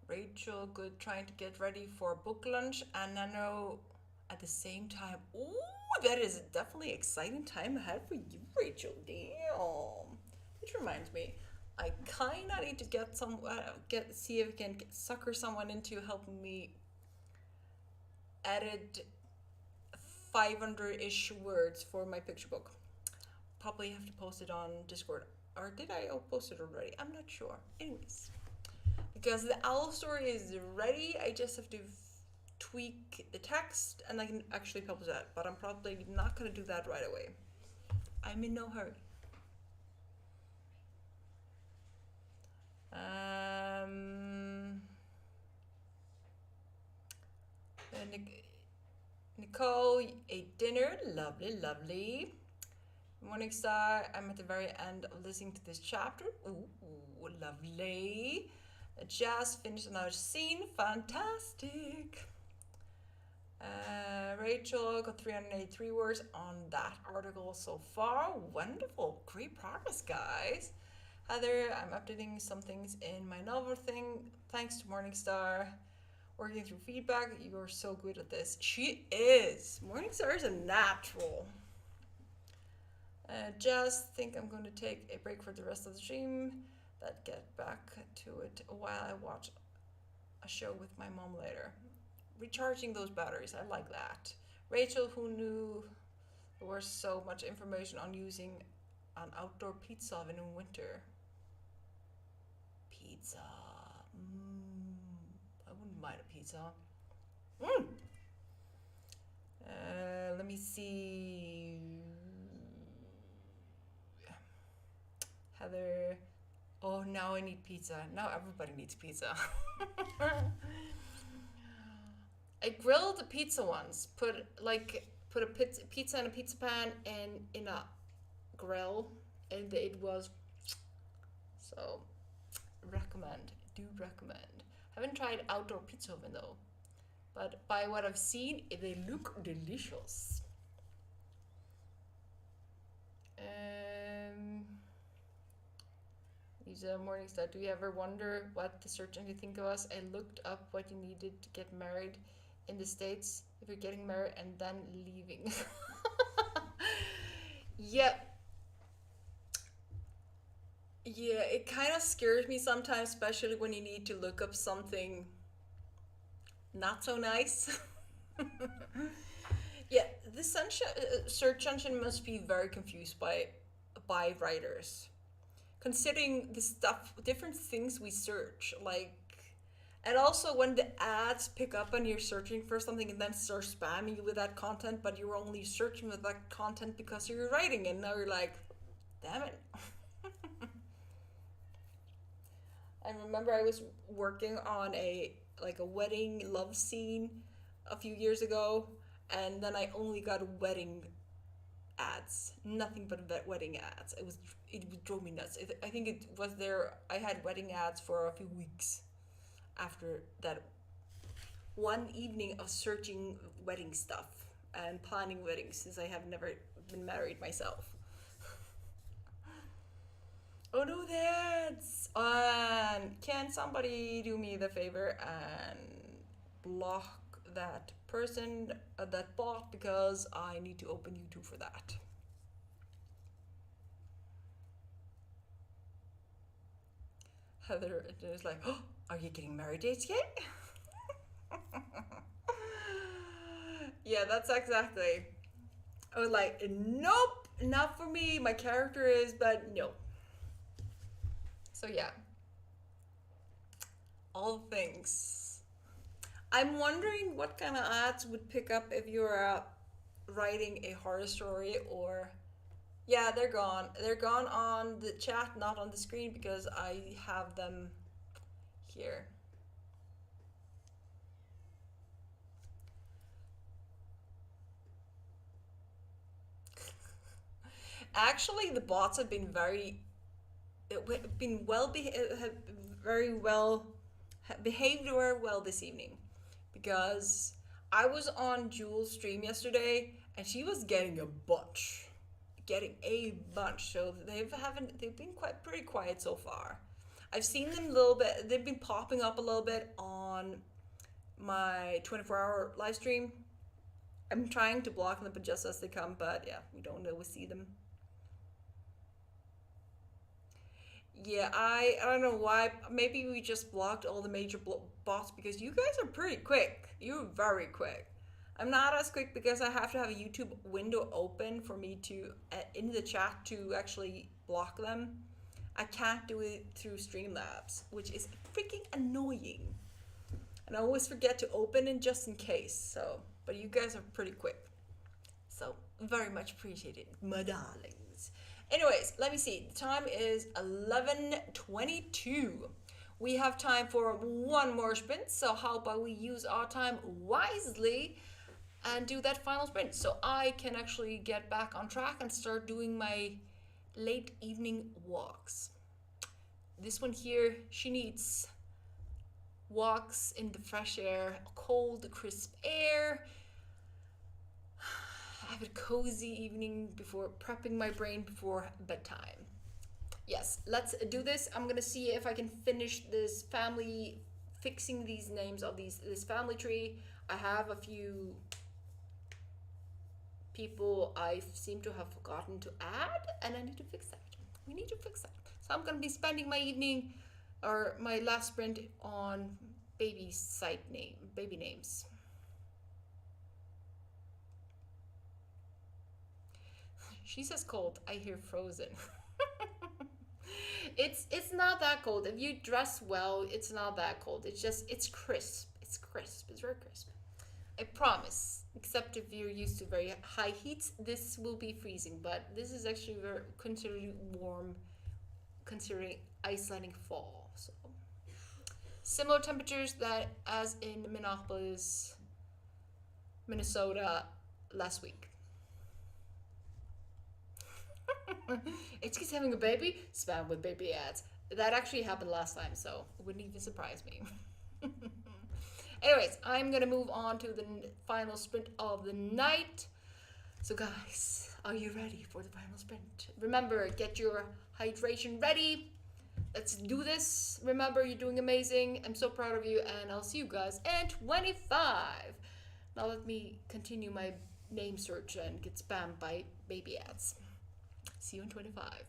Rachel, good, trying to get ready for book lunch, and Nano at the same time. Ooh, that is definitely an exciting time ahead for you, Rachel. Damn. Which reminds me, I kind of need to see if I can sucker someone into helping me edit 500-ish words for my picture book. Probably have to post it on Discord. Or did I post it already? I'm not sure. Anyways. Because the owl story is ready, I just have to tweak the text and I can actually publish that. But I'm probably not going to do that right away. I'm in no hurry. Nicole ate dinner. Lovely, lovely. Morningstar, I'm at the very end of listening to this chapter. Ooh, lovely. Just finished another scene. Fantastic. Rachel got 383 words on that article so far. Wonderful. Great progress, guys. Heather, I'm updating some things in my novel thing. Thanks to Morningstar. Working through feedback. You're so good at this. She is. Morningstar is a natural. Just think I'm going to take a break for the rest of the stream. That get back to it while I watch a show with my mom later. Recharging those batteries, I like that. Rachel, who knew there was so much information on using an outdoor pizza oven in winter? Pizza. I wouldn't mind a pizza. Let me see. Heather. Oh, now I need pizza. Now everybody needs pizza. I grilled the pizza once. Put a pizza in a pizza pan and in a grill, and it was so recommend. Do recommend. Haven't tried outdoor pizza oven though, but by what I've seen, they look delicious. Lisa Morningstar, do you ever wonder what the search engine think of us? I looked up what you needed to get married in the States if you're getting married and then leaving. Yep. Yeah, it kind of scares me sometimes, especially when you need to look up something not so nice. Yeah, the search engine must be very confused by writers, considering the stuff, different things we search, like, and also when the ads pick up and you're searching for something and then start spamming you with that content, but you're only searching with that content because you're writing, and now you're like, Damn it. I remember I was working on a wedding love scene a few years ago, and then I only got wedding ads, nothing but wedding ads. It drove me nuts. I think it was there. I had wedding ads for a few weeks after that one evening of searching wedding stuff and planning weddings, since I have never been married myself. Oh no, that's can somebody do me the favor and block that person, that bot, because I need to open YouTube for that. Heather is like, oh, are you getting married dates yet? Yeah, that's exactly. I was like, nope, not for me. My character is, but no. So yeah, all things. I'm wondering what kind of ads would pick up if you're writing a horror story or. Yeah, they're gone. They're gone on the chat, not on the screen, because I have them here. Actually, the bots have been have very well behaved very well this evening, because I was on Jules' stream yesterday and she was getting a bunch. So they've been quite pretty quiet so far. I've seen them a little bit. They've been popping up a little bit on my 24-hour live stream. I'm trying to block them, but just as they come. But yeah, we don't always see them. Yeah, I don't know why. Maybe we just blocked all the major bots because you guys are pretty quick. You're very quick. I'm not as quick because I have to have a YouTube window open for me to in the chat to actually block them. I can't do it through Streamlabs, which is freaking annoying. And I always forget to open it just in case. So, but you guys are pretty quick. So, very much appreciated, my darlings. Anyways, let me see. The time is 11:22. We have time for one more sprint. So, how about we use our time wisely and do that final sprint so I can actually get back on track and start doing my late evening walks. This one here, she needs walks in the fresh air, cold, crisp air. Have a cozy evening before prepping my brain before bedtime. Yes, let's do this. I'm gonna see if I can finish this family, fixing these names of this family tree. I have a few people I seem to have forgotten to add, and I need to fix that. We need to fix that. So I'm gonna be spending my evening or my last sprint on baby names. She says cold. I hear frozen. It's not that cold. If you dress well, it's not that cold. It's crisp. It's crisp. It's very crisp. I promise. Except if you're used to very high heats, this will be freezing. But this is actually very considerably warm, considering Icelandic fall. So similar temperatures that as in Minneapolis, Minnesota last week. HK's having a baby, spam with baby ads. That actually happened last time, so it wouldn't even surprise me. Anyways, I'm gonna move on to the final sprint of the night. So, guys, are you ready for the final sprint? Remember, get your hydration ready. Let's do this. Remember, you're doing amazing. I'm so proud of you, and I'll see you guys in 25. Now, let me continue my name search and get spammed by baby ads. See you in 25.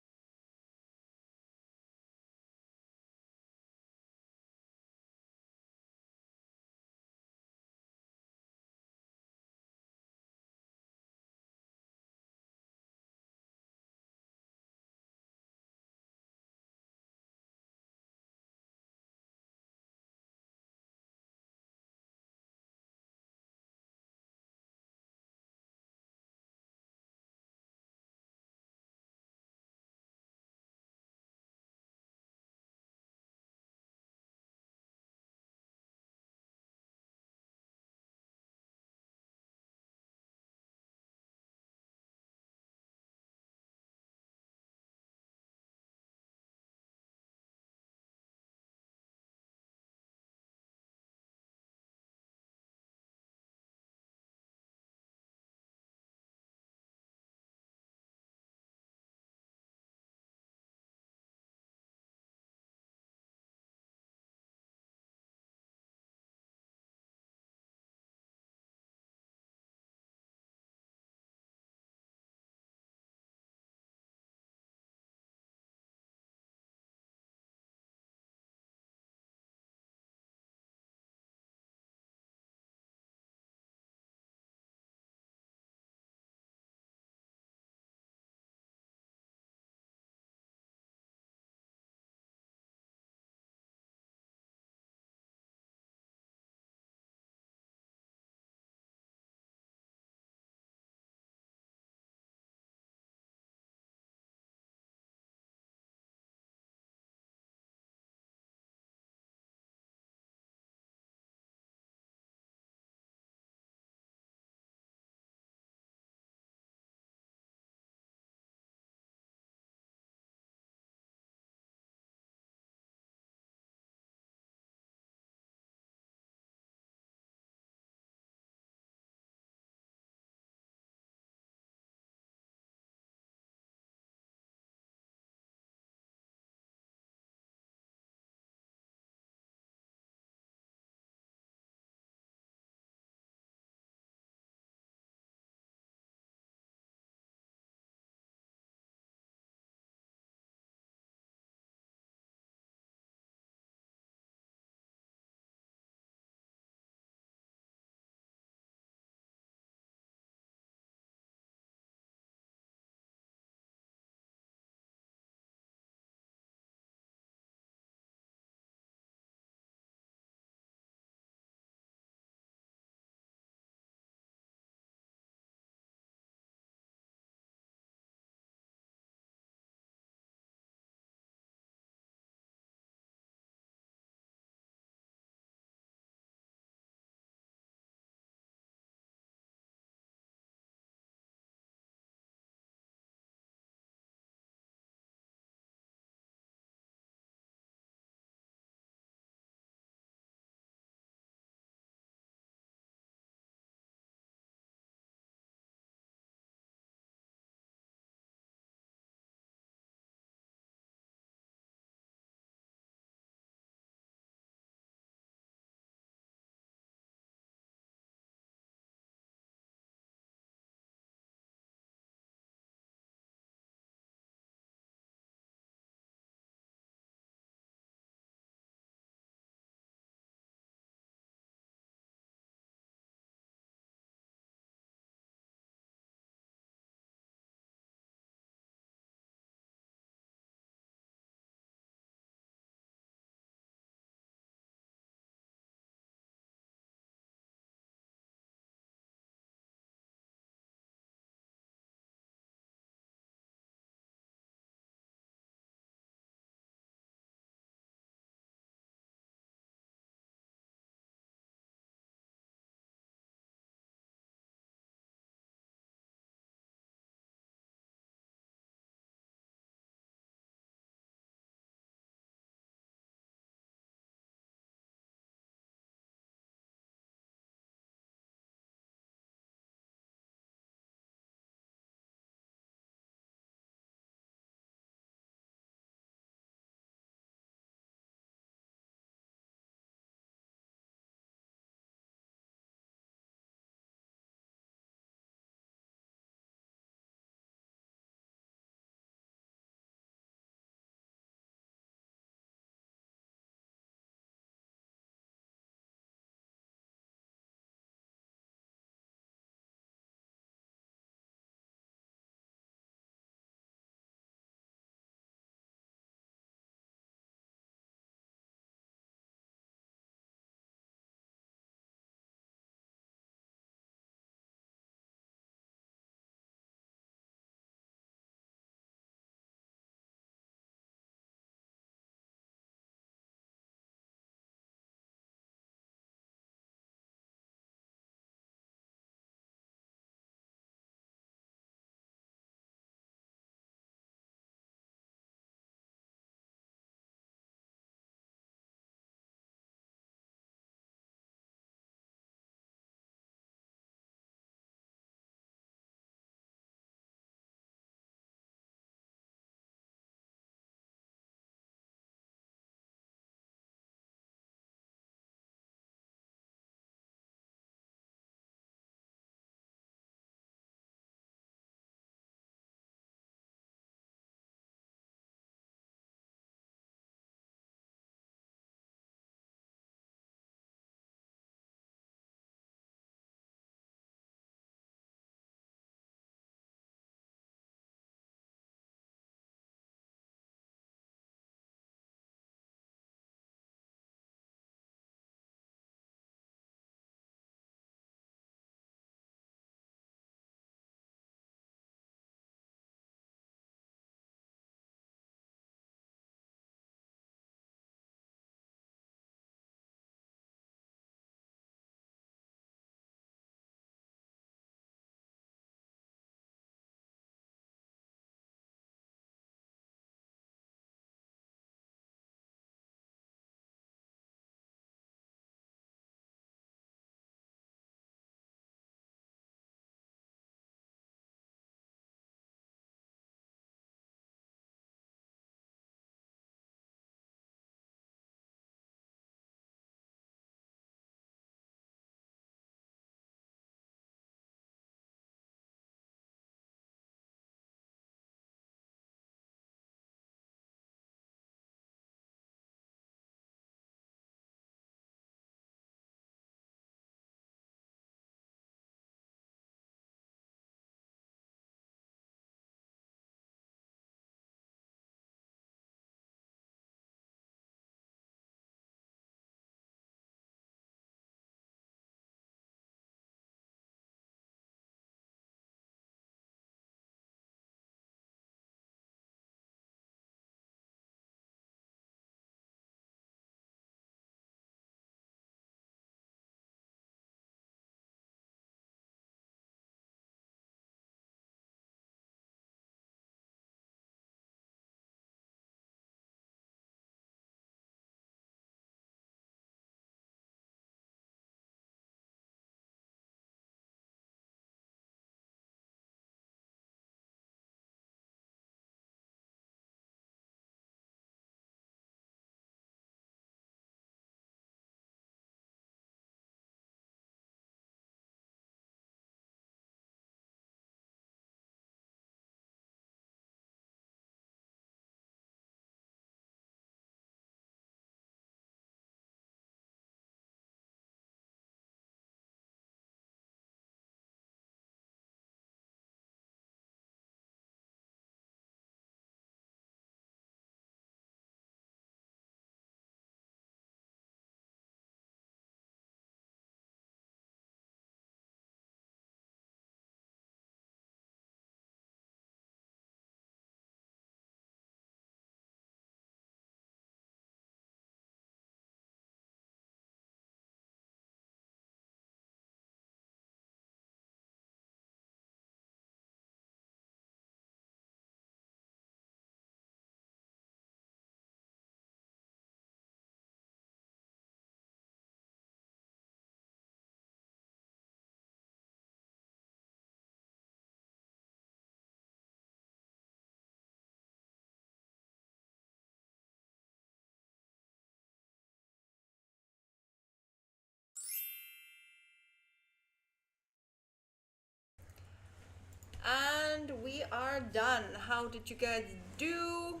And we are done. How did you guys do?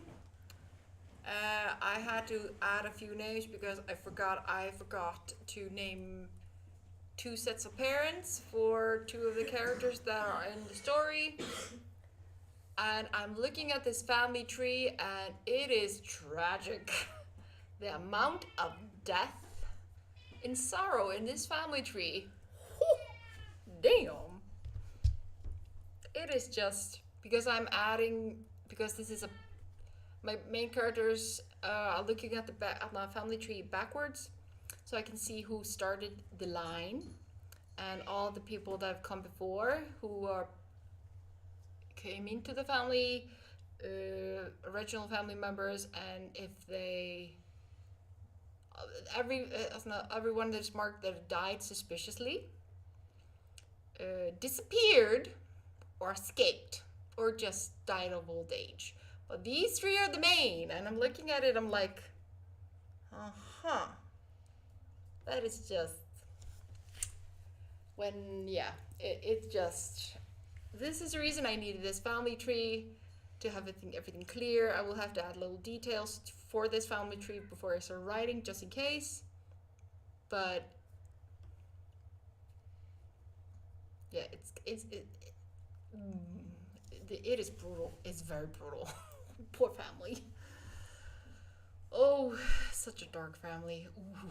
I had to add a few names because I forgot to name two sets of parents for two of the characters that are in the story. And I'm looking at this family tree and it is tragic. The amount of death and sorrow in this family tree. Damn. It is just because because this is my main characters are looking at at my family tree backwards, so I can see who started the line and all the people that have come before who came into the family, original family members, and if they everyone that's marked that died suspiciously, disappeared or escaped or just died of old age. But these three are the main, and I'm looking at it, I'm like, that is just it's just, this is the reason I needed this family tree to have everything clear. I will have to add little details for this family tree before I start writing, just in case. But yeah, it is brutal. It's very brutal. Poor family. Oh, such a dark family. Ooh.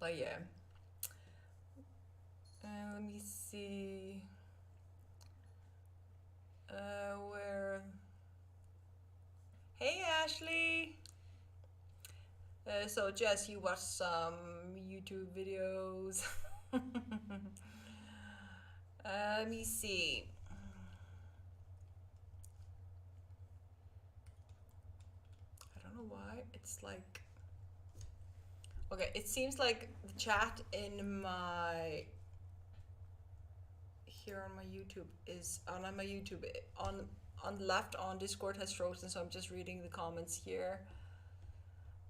But yeah. Let me see. Where? Hey, Ashley. So Jess, you watched some YouTube videos. Let me see. I don't know why. It's like, okay, it seems like the chat in my here on my YouTube is on my YouTube on the left on Discord has frozen, so I'm just reading the comments here.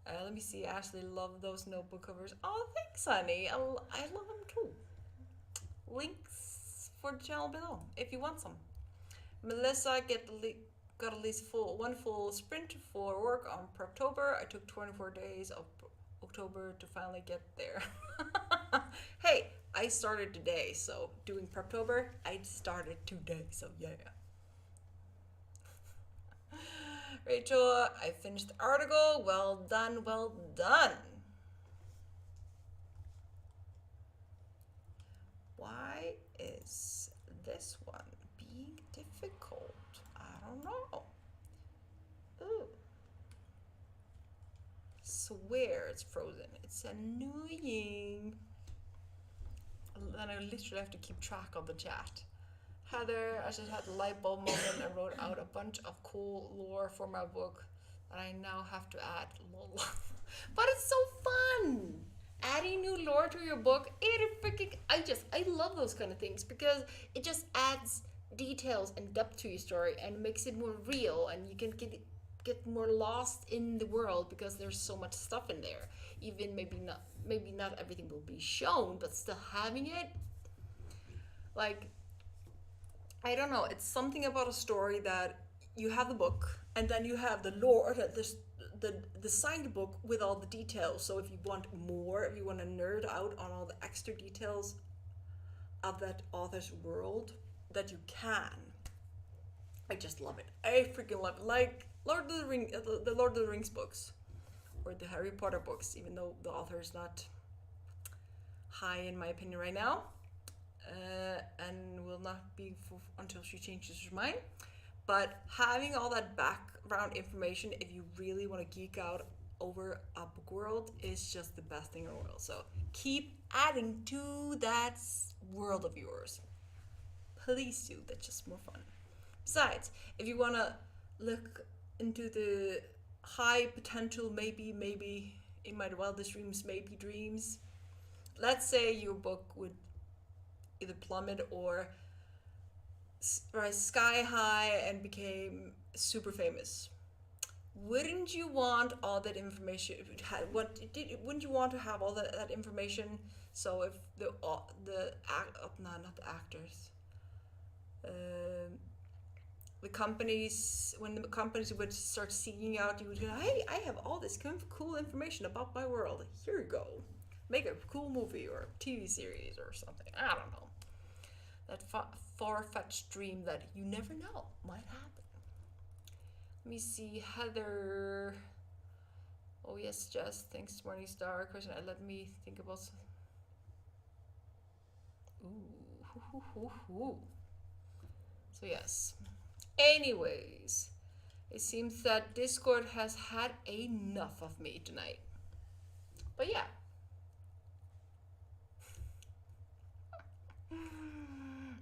Let me see. Ashley, love those notebook covers. Oh, thanks, honey. I love them too. Links for the channel below if you want some. Melissa got at least one full sprint for work on Preptober. I took 24 days of October to finally get there. Hey, I started today, so doing Preptober, I started today, so yeah. Rachel, I finished the article. Well done, well done. Why is this one being difficult? I don't know. Ooh. Swear it's frozen. It's annoying. Then I literally have to keep track of the chat. Heather, I just had a light bulb moment and wrote out a bunch of cool lore for my book that I now have to add. Lol. But it's so fun! Adding new lore to your book, I love those kind of things because it just adds details and depth to your story and makes it more real, and you can get more lost in the world because there's so much stuff in there. Even maybe not everything will be shown, but still having it, like, I don't know, it's something about a story that you have the book and then you have the lore, the side book with all the details. So if you want more, if you want to nerd out on all the extra details of that author's world, that you can. I just love it. I freaking love it. Like the Lord of the Rings books or the Harry Potter books, even though the author is not high in my opinion right now. And will not be until she changes her mind. But having all that background information, if you really want to geek out over a book world, is just the best thing in the world. So keep adding to that world of yours. Please do. That's just more fun. Besides, if you want to look into the high potential, maybe in my wildest dreams, maybe dreams, let's say your book would either plummet or rise sky high and became super famous. Wouldn't you want all that information? Wouldn't you want to have all that information? So if not the actors, the companies, when the companies would start seeking out, you would go, hey, I have all this cool information about my world. Here you go. Make a cool movie or TV series or something. I don't know. That far-fetched dream that you never know might happen. Let me see, Heather. Oh yes, Jess. Thanks, Morningstar. Question. Let me think about. Ooh. So yes. Anyways, it seems that Discord has had enough of me tonight. But yeah.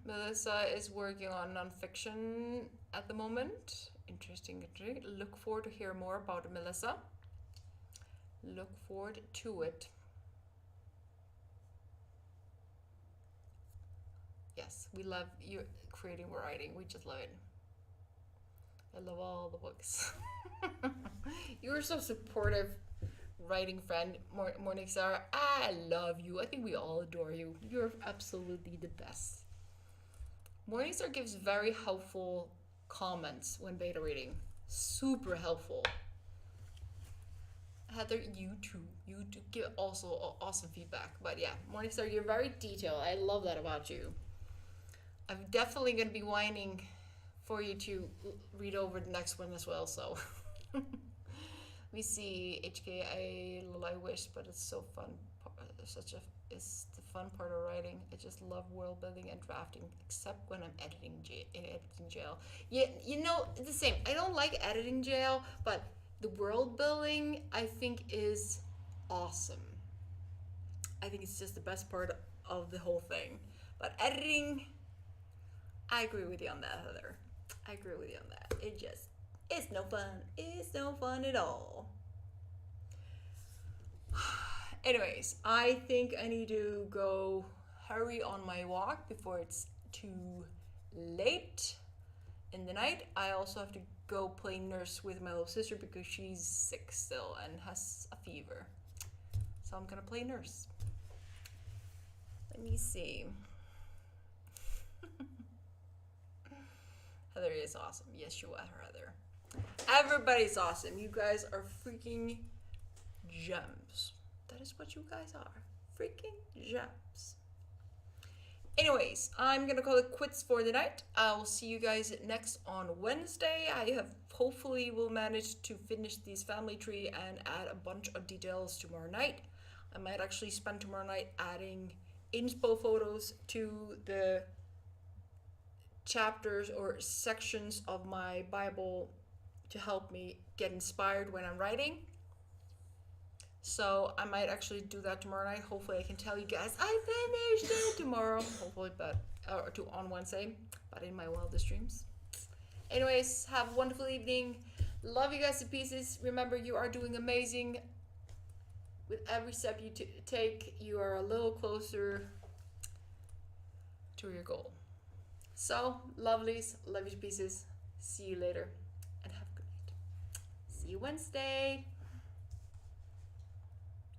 Melissa is working on nonfiction at the moment. Interesting. Look forward to hear more about Melissa. Look forward to it. Yes, we love you creating writing. We just love it. I love all the books. You're so supportive, writing friend, Morningstar. I love you. I think we all adore you. You're absolutely the best. Morningstar gives very helpful comments when beta reading. Super helpful. Heather, you too. You do give also awesome feedback. But yeah, Morningstar, you're very detailed. I love that about you. I'm definitely going to be whining for you to read over the next one as well. So we see H.K. I wish, but it's so fun. It's the fun part of writing. I just love world building and drafting, except when I'm editing jail. Yeah, you know, it's the same. I don't like editing jail, but the world building I think is awesome. I think it's just the best part of the whole thing. But editing, I agree with you on that, Heather. I agree with you on that. It's no fun. It's no fun at all. Anyways, I think I need to go hurry on my walk before it's too late in the night. I also have to go play nurse with my little sister because she's sick still and has a fever. So I'm gonna play nurse. Let me see. Heather is awesome. Yes, you are, Heather. Everybody's awesome. You guys are freaking gems. That is what you guys are. Freaking gems. Anyways, I'm gonna call it quits for the night. I'll see you guys next on Wednesday. I have hopefully will manage to finish this family tree and add a bunch of details tomorrow night. I might actually spend tomorrow night adding inspo photos to the chapters or sections of my Bible to help me get inspired when I'm writing. So I might actually do that tomorrow night. Hopefully I can tell you guys I finished it tomorrow. Hopefully, but on Wednesday, but in my wildest dreams. Anyways, have a wonderful evening. Love you guys to pieces. Remember, you are doing amazing. With every step you take, you are a little closer to your goal. So, lovelies, love you to pieces. See you later, and have a good night. See you Wednesday.